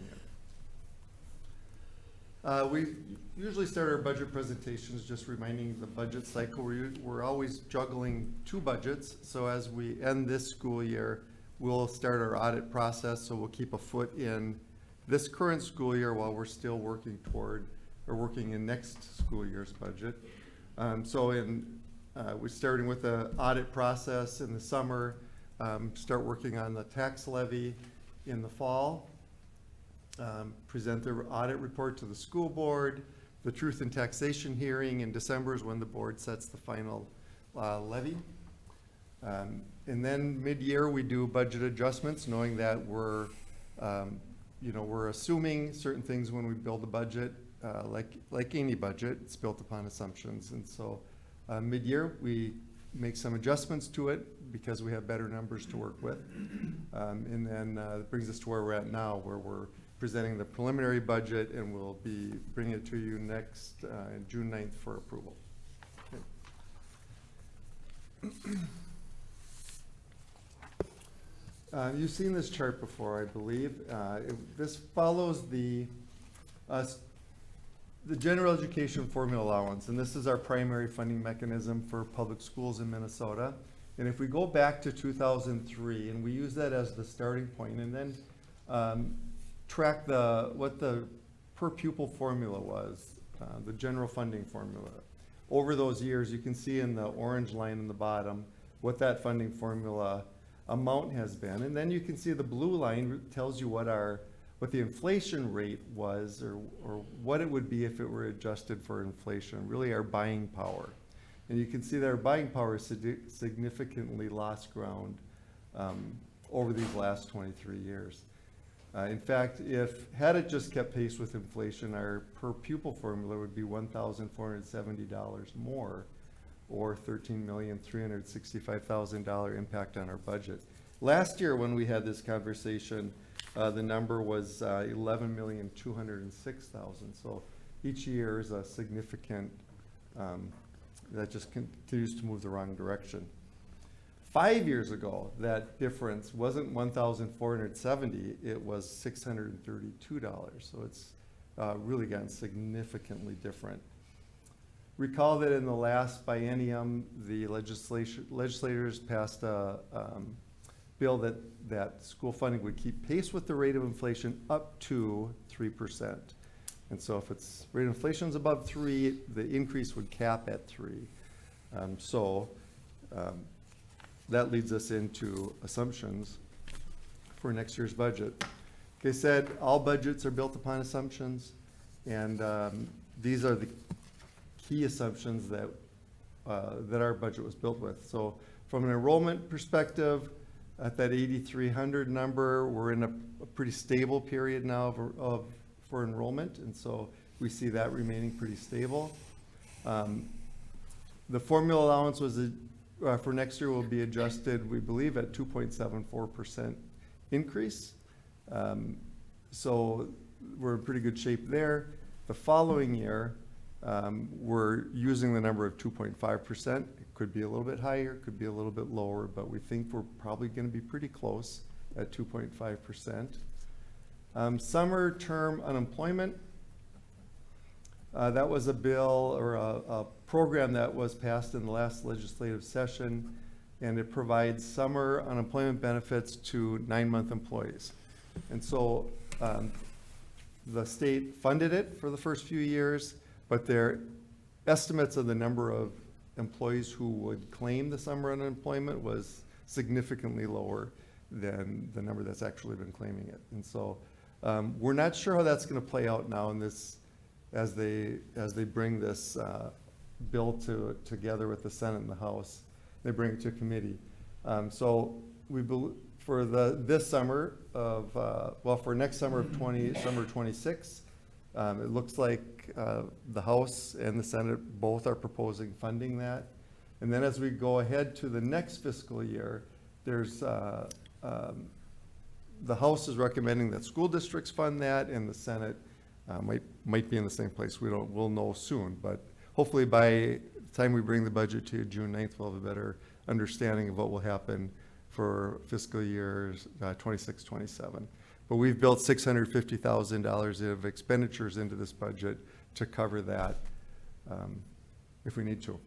year. We usually start our budget presentations just reminding the budget cycle. We're always juggling two budgets, so as we end this school year, we'll start our audit process, so we'll keep a foot in this current school year while we're still working in next school year's budget. We're starting with the audit process in the summer, start working on the tax levy in the fall, present the audit report to the school board. The truth in taxation hearing in December is when the board sets the final levy. And then mid-year, we do budget adjustments, knowing that we're assuming certain things when we build a budget, like any budget, it's built upon assumptions. And so mid-year, we make some adjustments to it because we have better numbers to work with. And then it brings us to where we're at now, where we're presenting the preliminary budget, and we'll be bringing it to you next June 9th for approval. Okay. You've seen this chart before, I believe. This follows the general education formula allowance, and this is our primary funding mechanism for public schools in Minnesota. And if we go back to 2003, and we use that as the starting point, and then track what the per pupil formula was, the general funding formula. Over those years, you can see in the orange line in the bottom what that funding formula amount has been, and then you can see the blue line tells you what the inflation rate was, or what it would be if it were adjusted for inflation, really our buying power. And you can see that our buying power significantly lost ground over these last 23 years. In fact, had it just kept pace with inflation, our per pupil formula would be $1,470 more, or $13,365,000 impact on our budget. Last year, when we had this conversation, the number was $11,206,000. So each year is a significant, that just continues to move the wrong direction. 5 years ago, that difference wasn't $1,470, it was $632. So it's really gotten significantly different. Recall that in the last biennium, the legislators passed a bill that school funding would keep pace with the rate of inflation up to 3%. And so if rate of inflation is above 3, the increase would cap at 3. That leads us into assumptions for next year's budget. Like I said, all budgets are built upon assumptions, and these are the key assumptions that our budget was built with. So from an enrollment perspective, at that 8,300 number, we're in a pretty stable period now for enrollment, and so we see that remaining pretty stable. The formula allowance was for next year will be adjusted, we believe, at 2.74% increase. So we're in pretty good shape there. The following year, we're using the number of 2.5%. It could be a little bit higher, could be a little bit lower, but we think we're probably going to be pretty close at 2.5%. Summer term unemployment. That was a bill or a program that was passed in the last legislative session, and it provides summer unemployment benefits to 9-month employees. And so the state funded it for the first few years, but their estimates of the number of employees who would claim the summer unemployment was significantly lower than the number that's actually been claiming it. And so we're not sure how that's going to play out now in this, as they bring this bill together with the Senate and the House. They bring it to committee. So we for this summer of for next summer of summer 26, it looks like the House and the Senate both are proposing funding that. And then as we go ahead to the next fiscal year, there's the House is recommending that school districts fund that, and the Senate might be in the same place. We'll know soon, but hopefully by the time we bring the budget to June 9th, we'll have a better understanding of what will happen for fiscal years 26, 27. But we've built $650,000 of expenditures into this budget to cover that if we need to.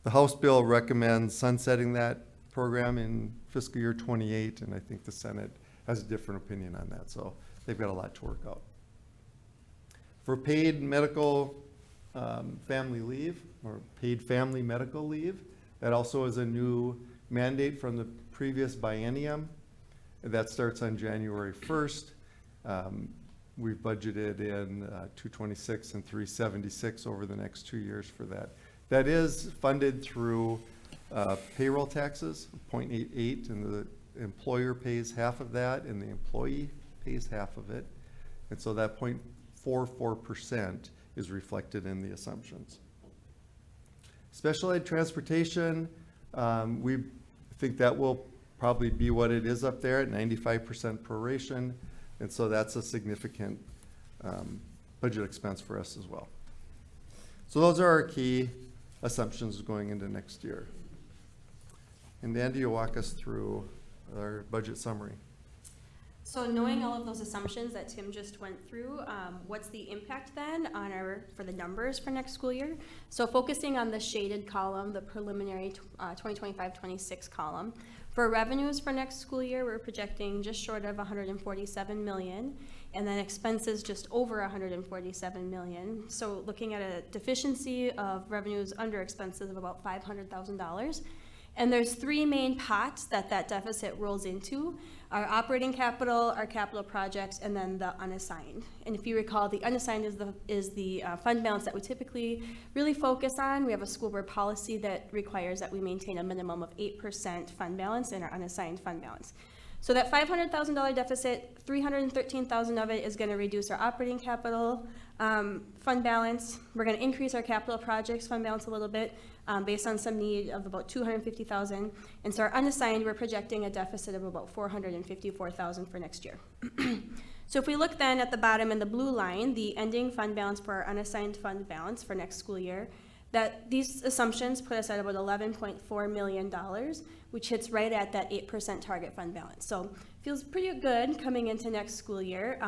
The House bill recommends sunsetting that program in fiscal year 28, and I think the Senate has a different opinion on that, so they've got a lot to work out. For paid medical family leave, or paid family medical leave, that also is a new mandate from the previous biennium. That starts on January 1st. We've budgeted in 226 and 376 over the next 2 years for that. That is funded through payroll taxes, 0.88, and the employer pays half of that, and the employee pays half of it. And so that 0.44% is reflected in the assumptions. Special ed transportation, we think that will probably be what it is up there at 95% proration. And so that's a significant budget expense for us as well. So those are our key assumptions going into next year. And Andy, you'll walk us through our budget summary. So knowing all of those assumptions that Tim just went through, what's the impact then on for the numbers for next school year? So focusing on the shaded column, the preliminary 2025-26 column. For revenues for next school year, we're projecting just short of 147 million, and then expenses just over 147 million. So looking at a deficiency of revenues under expenses of about $500,000. And there's three main pots that deficit rolls into: our operating capital, our capital projects, and then the unassigned. And if you recall, the unassigned is the fund balance that we typically really focus on. We have a school board policy that requires that we maintain a minimum of 8% fund balance in our unassigned fund balance. So that $500,000 deficit, $313,000 of it is going to reduce our operating capital fund balance. We're going to increase our capital projects fund balance a little bit based on some need of about $250,000. And so our unassigned, we're projecting a deficit of about $454,000 for next year. So if we look then at the bottom in the blue line, the ending fund balance for our unassigned fund balance for next school year, that these assumptions put us at about $11.4 million, which hits right at that 8% target fund balance. So feels pretty good coming into next school year.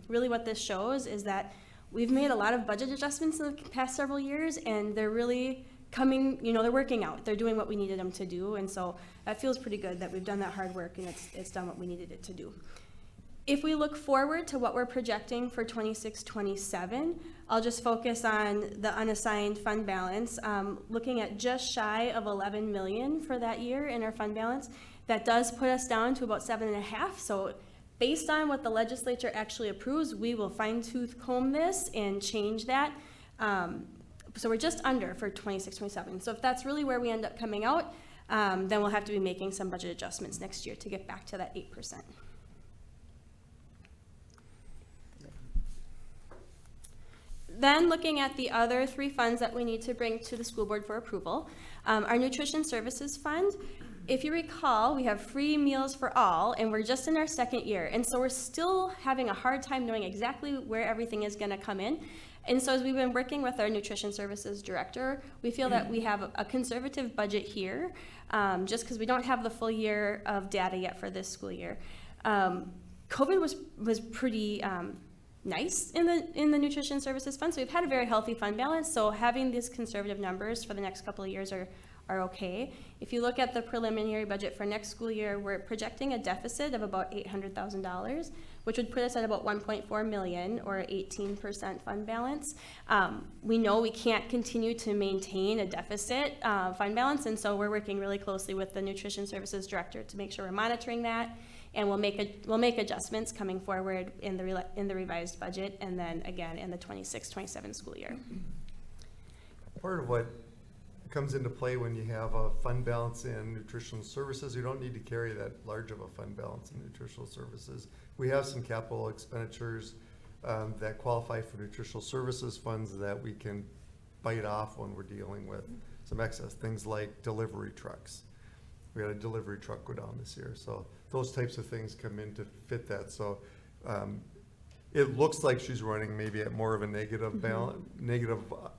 Really what this shows is that we've made a lot of budget adjustments in the past several years, and they're really coming, they're working out. They're doing what we needed them to do, and so that feels pretty good that we've done that hard work and it's done what we needed it to do. If we look forward to what we're projecting for 26-27, I'll just focus on the unassigned fund balance, looking at just shy of 11 million for that year in our fund balance. That does put us down to about 7.5. So based on what the legislature actually approves, we will fine-tooth comb this and change that. So we're just under for 26-27. So if that's really where we end up coming out, then we'll have to be making some budget adjustments next year to get back to that 8%. then looking at the other three funds that we need to bring to the school board for approval, our nutrition services fund, if you recall, we have free meals for all, and we're just in our second year. And so we're still having a hard time knowing exactly where everything is gonna come in. And so as we've been working with our nutrition services director, we feel that we have a conservative budget here, just because we don't have the full year of data yet for this school year. COVID was pretty nice in the nutrition services fund, so we've had a very healthy fund balance. So having these conservative numbers for the next couple of years are okay. If you look at the preliminary budget for next school year, we're projecting a deficit of about $800,000, which would put us at about 1.4 million, or 18% fund balance. We know we can't continue to maintain a deficit fund balance, and so we're working really closely with the nutrition services director to make sure we're monitoring that, and we'll make adjustments coming forward in the revised budget, and then again in the 26-27 school year. Part of what comes into play when you have a fund balance in nutritional services, you don't need to carry that large of a fund balance in nutritional services. We have some capital expenditures that qualify for nutritional services funds that we can bite off when we're dealing with some excess, things like delivery trucks. We had a delivery truck go down this year, so those types of things come in to fit that. So it looks like she's running maybe at more of a negative balance,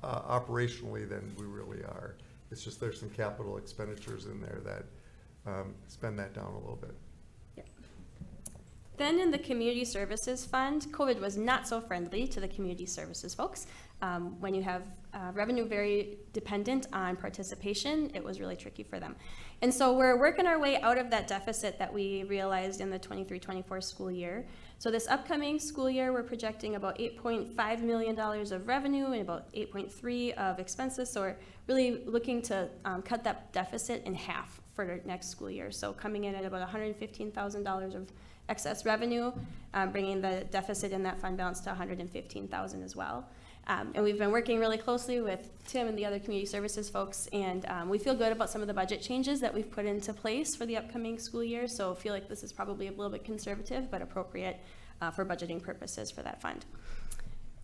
operationally than we really are. It's just there's some capital expenditures in there that spend that down a little bit. Yep. Then in the community services fund, COVID was not so friendly to the community services folks. When you have revenue very dependent on participation, it was really tricky for them. And so we're working our way out of that deficit that we realized in the 23-24 school year. So this upcoming school year, we're projecting about $8.5 million of revenue and about 8.3 of expenses. So we're really looking to cut that deficit in half for the next school year. So coming in at about $115,000 of excess revenue, bringing the deficit in that fund balance to $115,000 as well. And we've been working really closely with Tim and the other community services folks, and we feel good about some of the budget changes that we've put into place for the upcoming school year. So feel like this is probably a little bit conservative, but appropriate for budgeting purposes for that fund.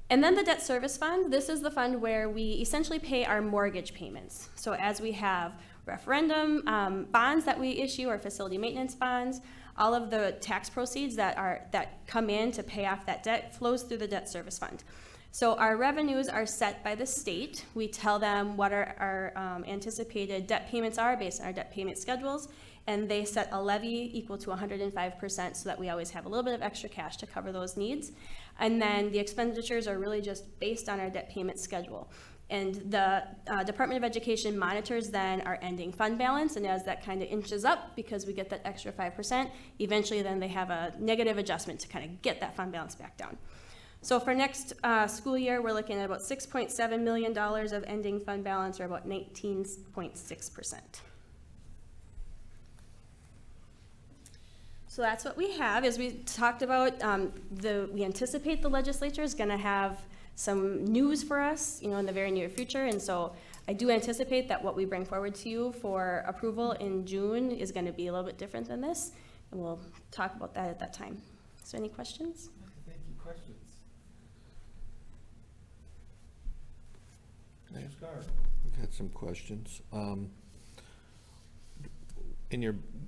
And then the debt service fund, this is the fund where we essentially pay our mortgage payments. So as we have referendum bonds that we issue, or facility maintenance bonds, all of the tax proceeds that come in to pay off that debt flows through the debt service fund. So our revenues are set by the state. We tell them what our anticipated debt payments are based on our debt payment schedules, and they set a levy equal to 105% so that we always have a little bit of extra cash to cover those needs. And then the expenditures are really just based on our debt payment schedule. And the Department of Education monitors then our ending fund balance, and as that kind of inches up, because we get that extra 5%, eventually then they have a negative adjustment to kind of get that fund balance back down. So for next school year, we're looking at about $6.7 million of ending fund balance, or about 19.6%. So that's what we have. As we talked about, we anticipate the legislature is going to have some news for us, in the very near future. And so I do anticipate that what we bring forward to you for approval in June is going to be a little bit different than this, and we'll talk about that at that time. So any questions? Thank you. Questions? Mr. Scar. I've had some questions.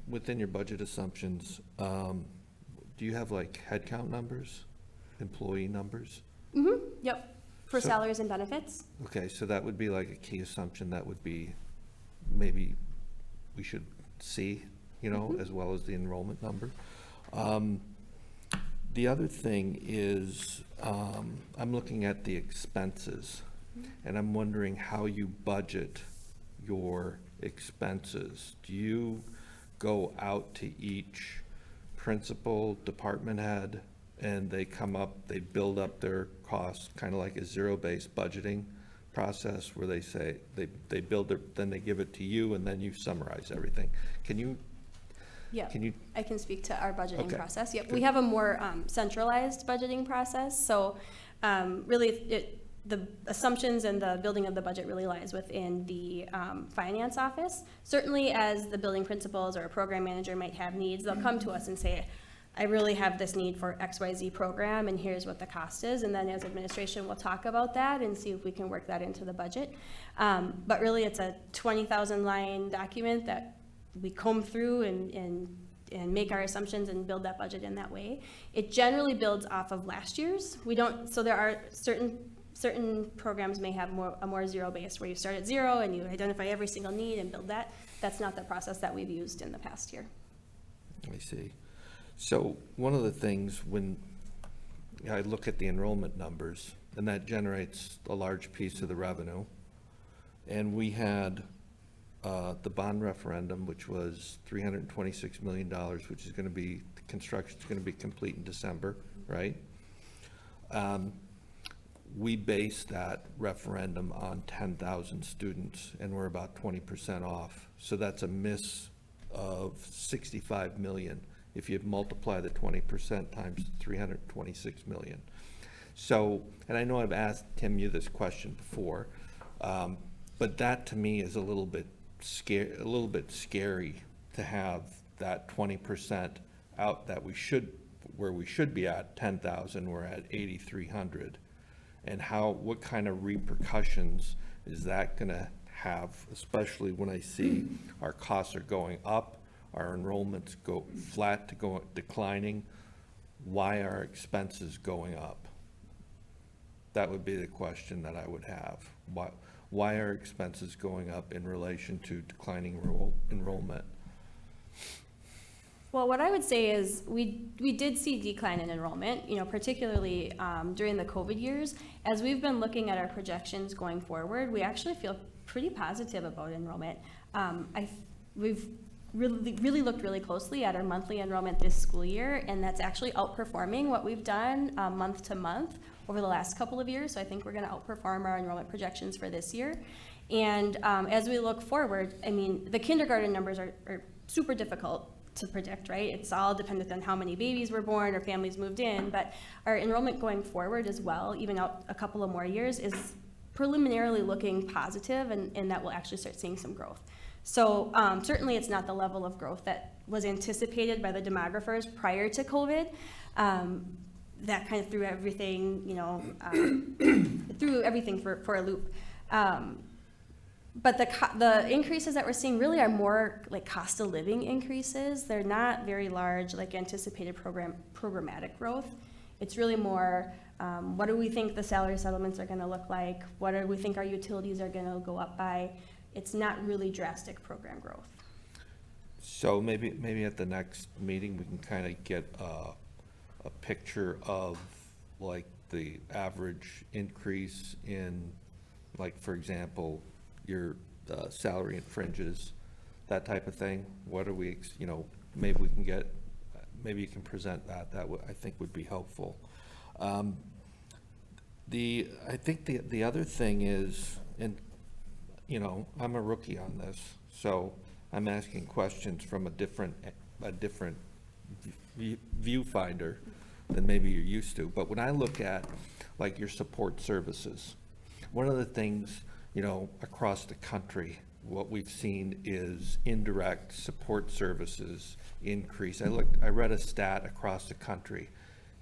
Within your budget assumptions, do you have like headcount numbers, employee numbers? Mm-hmm. Yep. For So- salaries and benefits. Okay, so that would be like a key assumption that would be, maybe we should see, as well as the enrollment number. The other thing is, I'm looking at the expenses, and I'm wondering how you budget your expenses. Do you go out to each principal, department head, and they build up their costs, kind of like a zero-based budgeting process, where they say, they build it, then they give it to you, and then you summarize everything? Yeah, I can speak to our budgeting Okay. process. Yep, Good. we have a more centralized budgeting process. So really, the assumptions and the building of the budget really lies within the finance office. Certainly, as the building principals or a program manager might have needs, they'll come to us and say, I really have this need for XYZ program, and here's what the cost is. And then as administration, we'll talk about that and see if we can work that into the budget. But really, it's a 20,000 line document that we comb through and make our assumptions and build that budget in that way. It generally builds off of last year's. We don't, so there are certain programs may have a more zero base, where you start at zero and you identify every single need and build that. That's not the process that we've used in the past year. I see. So one of the things when I look at the enrollment numbers, and that generates a large piece of the revenue, and we had the bond referendum, which was $326 million, which is going to be, the construction's going to be complete in December, right? We based that referendum on 10,000 students, and we're about 20% off. So that's a miss of 65 million. If you multiply the 20% times 326 million. So, and I know I've asked Tim you this question before, but that to me is a little bit scary to have that 20% out that where we should be at 10,000, we're at 8,300. And what kind of repercussions is that gonna have, especially when I see our costs are going up, our enrollments go flat to declining. Why are expenses going up? That would be the question that I would have. Why are expenses going up in relation to declining enrollment? Well, what I would say is we did see decline in enrollment, particularly during the COVID years. As we've been looking at our projections going forward, we actually feel pretty positive about enrollment. We've really looked really closely at our monthly enrollment this school year, and that's actually outperforming what we've done month to month over the last couple of years. So I think we're going to outperform our enrollment projections for this year. And as we look forward, I mean, the kindergarten numbers are super difficult to predict, right? It's all dependent on how many babies were born or families moved in, but our enrollment going forward as well, even out a couple of more years, is preliminarily looking positive, and that we'll actually start seeing some growth. So certainly it's not the level of growth that was anticipated by the demographers prior to COVID. That kind of threw everything, threw everything for a loop. But the increases that we're seeing really are more like cost of living increases. They're not very large, like anticipated programmatic growth. It's really more, what do we think the salary settlements are going to look like? What do we think our utilities are going to go up by? It's not really drastic program growth. So maybe at the next meeting, we can kind of get a picture of like the average increase in, like, for example, your salary and fringes, that type of thing. What are we, maybe we can get, maybe you can present that. That I think would be helpful. I think the other thing is, and I'm a rookie on this, so I'm asking questions from a different viewfinder than maybe you're used to. But when I look at like your support services, one of the things, across the country, what we've seen is indirect support services increase. I read a stat across the country,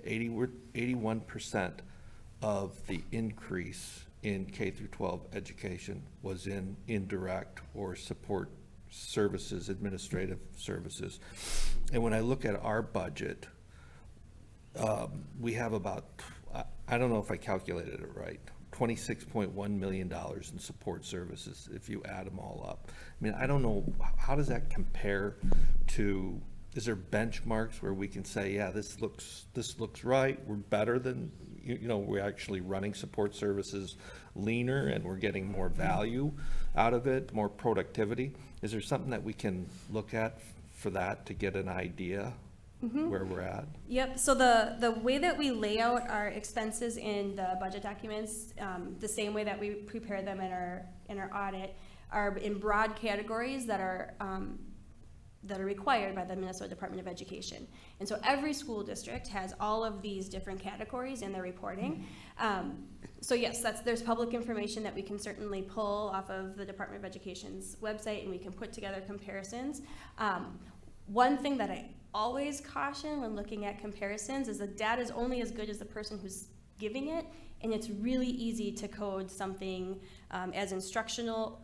81% of the increase in K through 12 education was in indirect or support services, administrative services. And when I look at our budget, we have about, I don't know if I calculated it right, $26.1 million in support services if you add them all up. I mean, I don't know, how does that compare to, is there benchmarks where we can say, yeah, this looks right, we're better than, we're actually running support services leaner and we're getting more value out of it, more productivity? Is there something that we can look at for that to get an idea where we're at? Yep, so the way that we lay out our expenses in the budget documents, the same way that we prepare them in our audit, are in broad categories that are required by the Minnesota Department of Education. And so every school district has all of these different categories in their reporting. So yes, there's public information that we can certainly pull off of the Department of Education's website, and we can put together comparisons. One thing that always caution when looking at comparisons is the data is only as good as the person who's giving it, and it's really easy to code something as instructional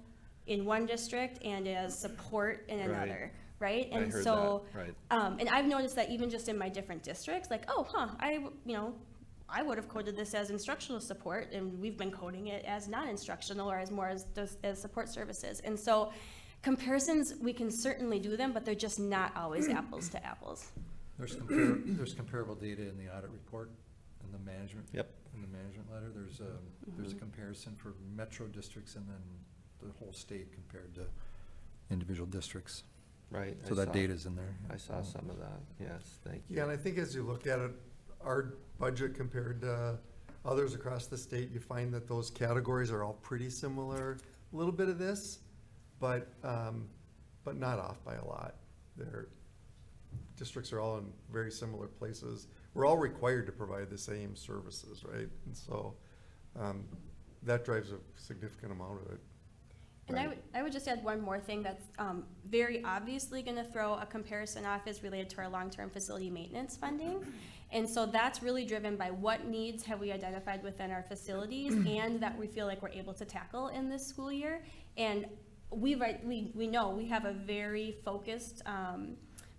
in one district and as support in Right. another, right? I And heard so, that, right. and I've noticed that even just in my different districts, like, oh, I would have coded this as instructional support, and we've been coding it as non-instructional or as more as support services. And so comparisons, we can certainly do them, but they're just not always apples to apples. There's comparable data in the audit report and the management. Yep. In the management letter, there's a comparison for metro districts and then the whole state compared to individual districts. Right. So that data's in there. I saw some of that, yes, thank you. Yeah, and I think as you look at it, our budget compared to others across the state, you find that those categories are all pretty similar. A little bit of this, but not off by a lot. Their districts are all in very similar places. We're all required to provide the same services, right? And so that drives a significant amount of it. And I would just add one more thing that's very obviously going to throw a comparison off is related to our long-term facility maintenance funding. And so that's really driven by what needs have we identified within our facilities and that we feel like we're able to tackle in this school year. And we know we have a very focused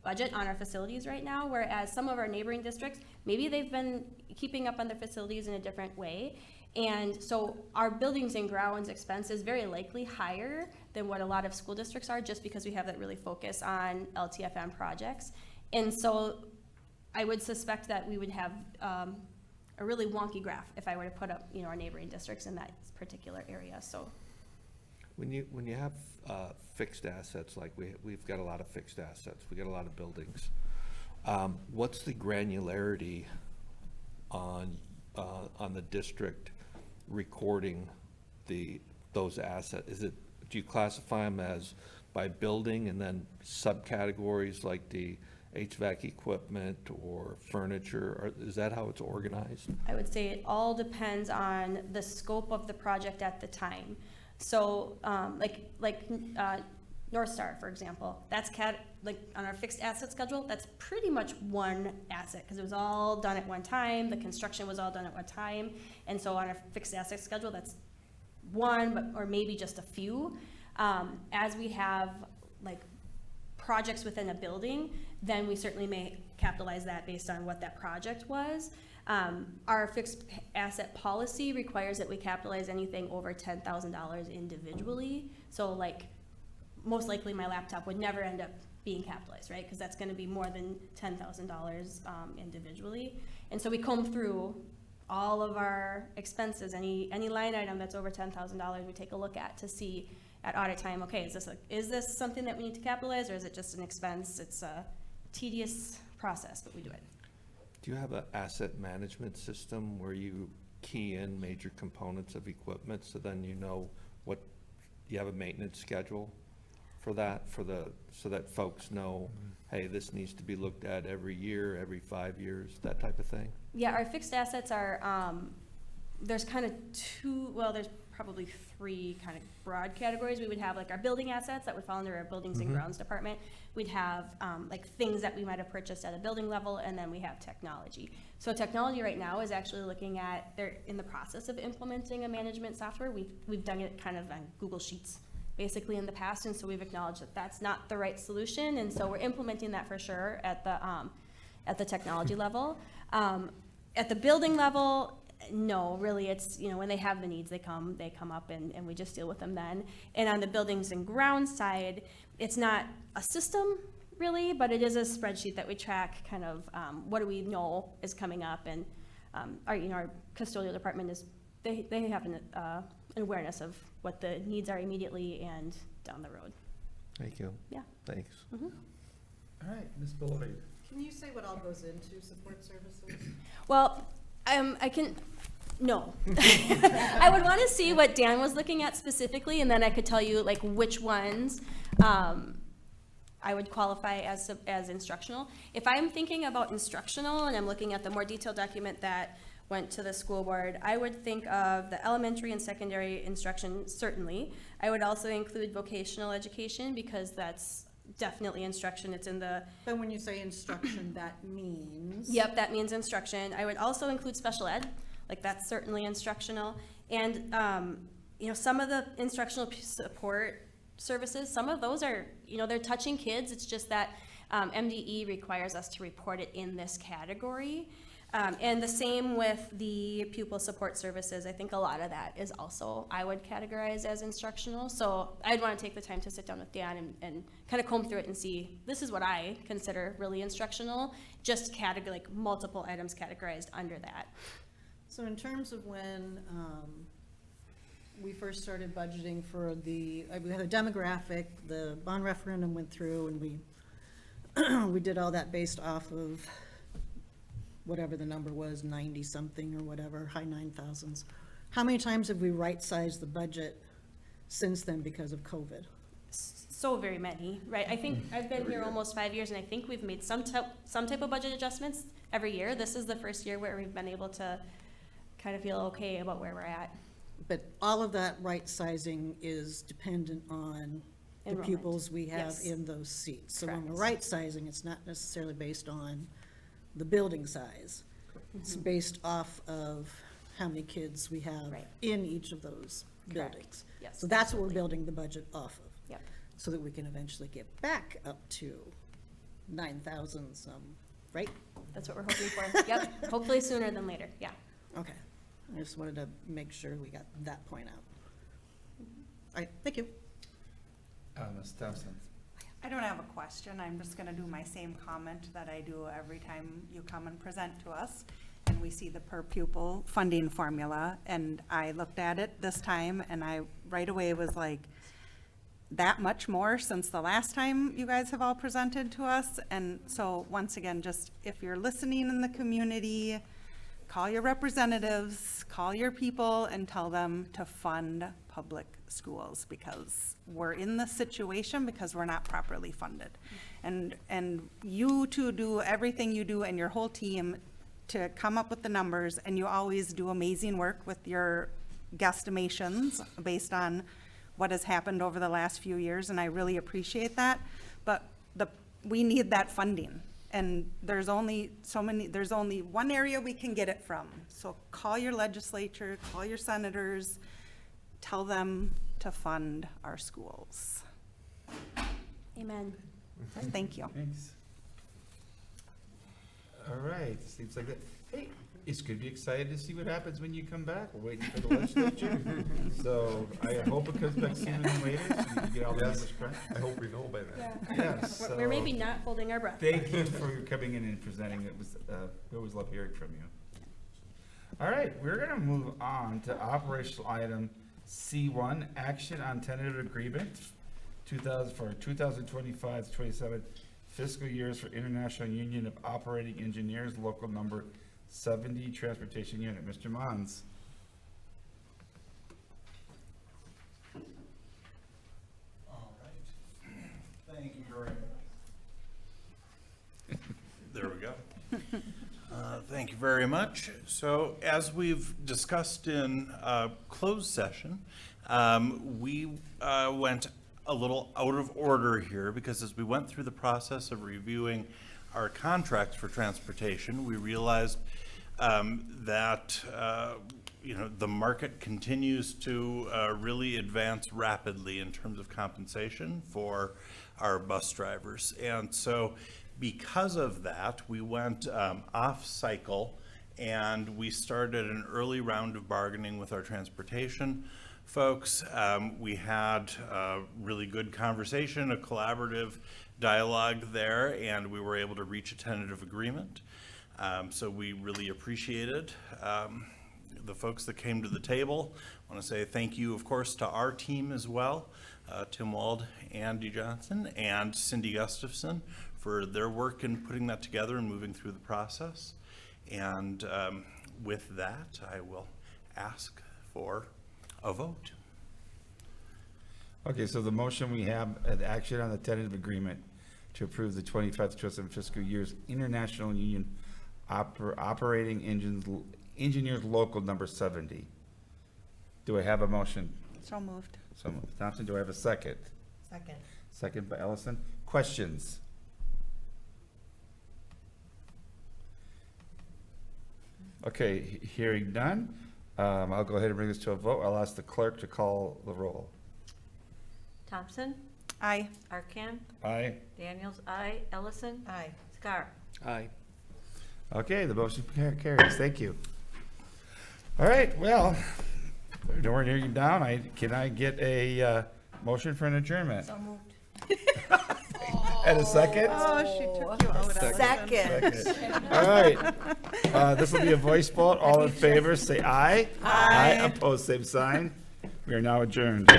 budget on our facilities right now, whereas some of our neighboring districts, maybe they've been keeping up on their facilities in a different way. And so our buildings and grounds expense is very likely higher than what a lot of school districts are, just because we have that really focus on LTFM projects. And so I would suspect that we would have a really wonky graph if I were to put up, our neighboring districts in that particular area, so. When you have fixed assets, like we've got a lot of fixed assets, we got a lot of buildings, what's the granularity on the district recording those assets? Do you classify them as by building and then subcategories like the HVAC equipment or furniture, or is that how it's organized? I would say it all depends on the scope of the project at the time. So, North Star, for example, that's on our fixed asset schedule, that's pretty much one asset, because it was all done at one time, the construction was all done at one time, and so on our fixed asset schedule, that's one, or maybe just a few. As we have, projects within a building, then we certainly may capitalize that based on what that project was. Our fixed asset policy requires that we capitalize anything over $10,000 individually. So most likely my laptop would never end up being capitalized, right? Because that's going to be more than $10,000 individually. And so we comb through all of our expenses, any line item that's over $10,000, we take a look at to see at audit time, okay, is this something that we need to capitalize, or is it just an expense? It's a tedious process, but we do it. Do you have an asset management system where you key in major components of equipment, so then you know you have a maintenance schedule for that, so that folks know, hey, this needs to be looked at every year, every 5 years, that type of thing? Yeah, our fixed assets are, there's kind of there's probably three kind of broad categories. We would have our building assets that would fall under our buildings and grounds department. We'd have things that we might have purchased at a building level, and then we have technology. So technology right now is actually looking at, they're in the process of implementing a management software. We've done it kind of on Google Sheets basically in the past, and so we've acknowledged that that's not the right solution, and so we're implementing that for sure at the technology level. At the building level, no, really, it's, when they have the needs, they come up and we just deal with them then. And on the buildings and grounds side, it's not a system really, but it is a spreadsheet that we track kind of what do we know is coming up, and our custodial department they have an awareness of what the needs are immediately and down the road. Thank you. Yeah. Thanks. All right, Ms. Beloit. Can you say what all goes into support services? Well, I can, no. I would want to see what Dan was looking at specifically, and then I could tell you which ones I would qualify as instructional. If I'm thinking about instructional and I'm looking at the more detailed document that went to the school board, I would think of the elementary and secondary instruction, certainly. I would also include vocational education, because that's definitely instruction. It's in the, But when you say instruction, that means? yep, that means instruction. I would also include special ed, like that's certainly instructional. And, you know, some of the instructional support services, some of those are, you know, they're touching kids. It's just that MDE requires us to report it in this category. And the same with the pupil support services. I think a lot of that is also, I would categorize as instructional. So I'd want to take the time to sit down with Dan and kind of comb through it and see, this is what I consider really instructional, just like multiple items categorized under that. So in terms of when we first started budgeting for we had a demographic, the bond referendum went through, and we did all that based off of whatever the number was, 90-something or whatever, high 9,000s. How many times have we right-sized the budget since then because of COVID? So very many, right? I think I've been here almost 5 years, and I think we've made some type of budget adjustments every year. This is the first year where we've been able to kind of feel okay about where we're at. But all of that right-sizing is dependent on the Enrollment. pupils we have Yes. in those seats. So when we're Correct. right-sizing, it's not necessarily based on the building size. It's based off of how many kids we have Right. in each of those Correct. buildings. Yes, So that's what we're absolutely. building the budget off of, Yep. so that we can eventually get back up to 9,000 some, right? That's what we're hoping for. Yep. Hopefully sooner than later. Yeah. Okay. I just wanted to make sure we got that point out. All right, thank you. Ms. Thompson. I don't have a question. I'm just gonna do my same comment that I do every time you come and present to us. And we see the per pupil funding formula, and I looked at it this time, and I right away was like, that much more since the last time you guys have all presented to us. And so, once again, just if you're listening in the community, call your representatives, call your people, and tell them to fund public schools, because we're in this situation because we're not properly funded. And you two do everything you do, and your whole team, to come up with the numbers, and you always do amazing work with your guesstimations based on what has happened over the last few years, and I really appreciate that. But we need that funding. And there's only one area we can get it from. So call your legislature, call your senators, tell them to fund our schools. Amen. Thank you. Thanks. All right, seems like that. Hey, it's good to be excited to see what happens when you come back. We're waiting for the legislature. So I hope it comes back sooner than later, so you can get all the numbers correct. I hope we know by then. Yes, We're maybe so not holding our breath. thank you for coming in and presenting. It was, we always love hearing from you. All right, we're gonna move on to operational item C1, action on tentative agreement, 2025-27 fiscal years for International Union of Operating Engineers, local number 70 Transportation Unit. Mr. Mons. All right. Thank you very much. There we go. Thank you very much. So as we've discussed in closed session, we went a little out of order here because as we went through the process of reviewing our contracts for transportation, we realized that the market continues to really advance rapidly in terms of compensation for our bus drivers. And so because of that, we went off cycle and we started an early round of bargaining with our transportation folks. We had a really good conversation, a collaborative dialogue there, and we were able to reach a tentative agreement. So we really appreciated the folks that came to the table. I want to say thank you, of course, to our team as well, Tim Wald, Andy Johnson, and Cindy Gustafson for their work in putting that together and moving through the process. And with that, I will ask for a vote. Okay, so the motion we have, action on the tentative agreement to approve the 25-27 fiscal years International Union Operating Engineers Local number 70. Do I have a motion? So moved. So moved. Thompson, do I have a second? Second. Second by Ellison. questions? Okay, hearing none, I'll go ahead and bring this to a vote. I'll ask the clerk to call the roll. Thompson, Aye. Arcan, Aye. Daniels, aye, Ellison, Aye. Scar. Aye. Okay, the motion carries. Thank you. All right, well, we're nearing down. Can I get a motion for an adjournment? So moved. And a second? Oh, she took you out. Second. Second. All right, this will be a voice vote. All in favor, say aye. Aye. Opposed, same sign. We are now adjourned.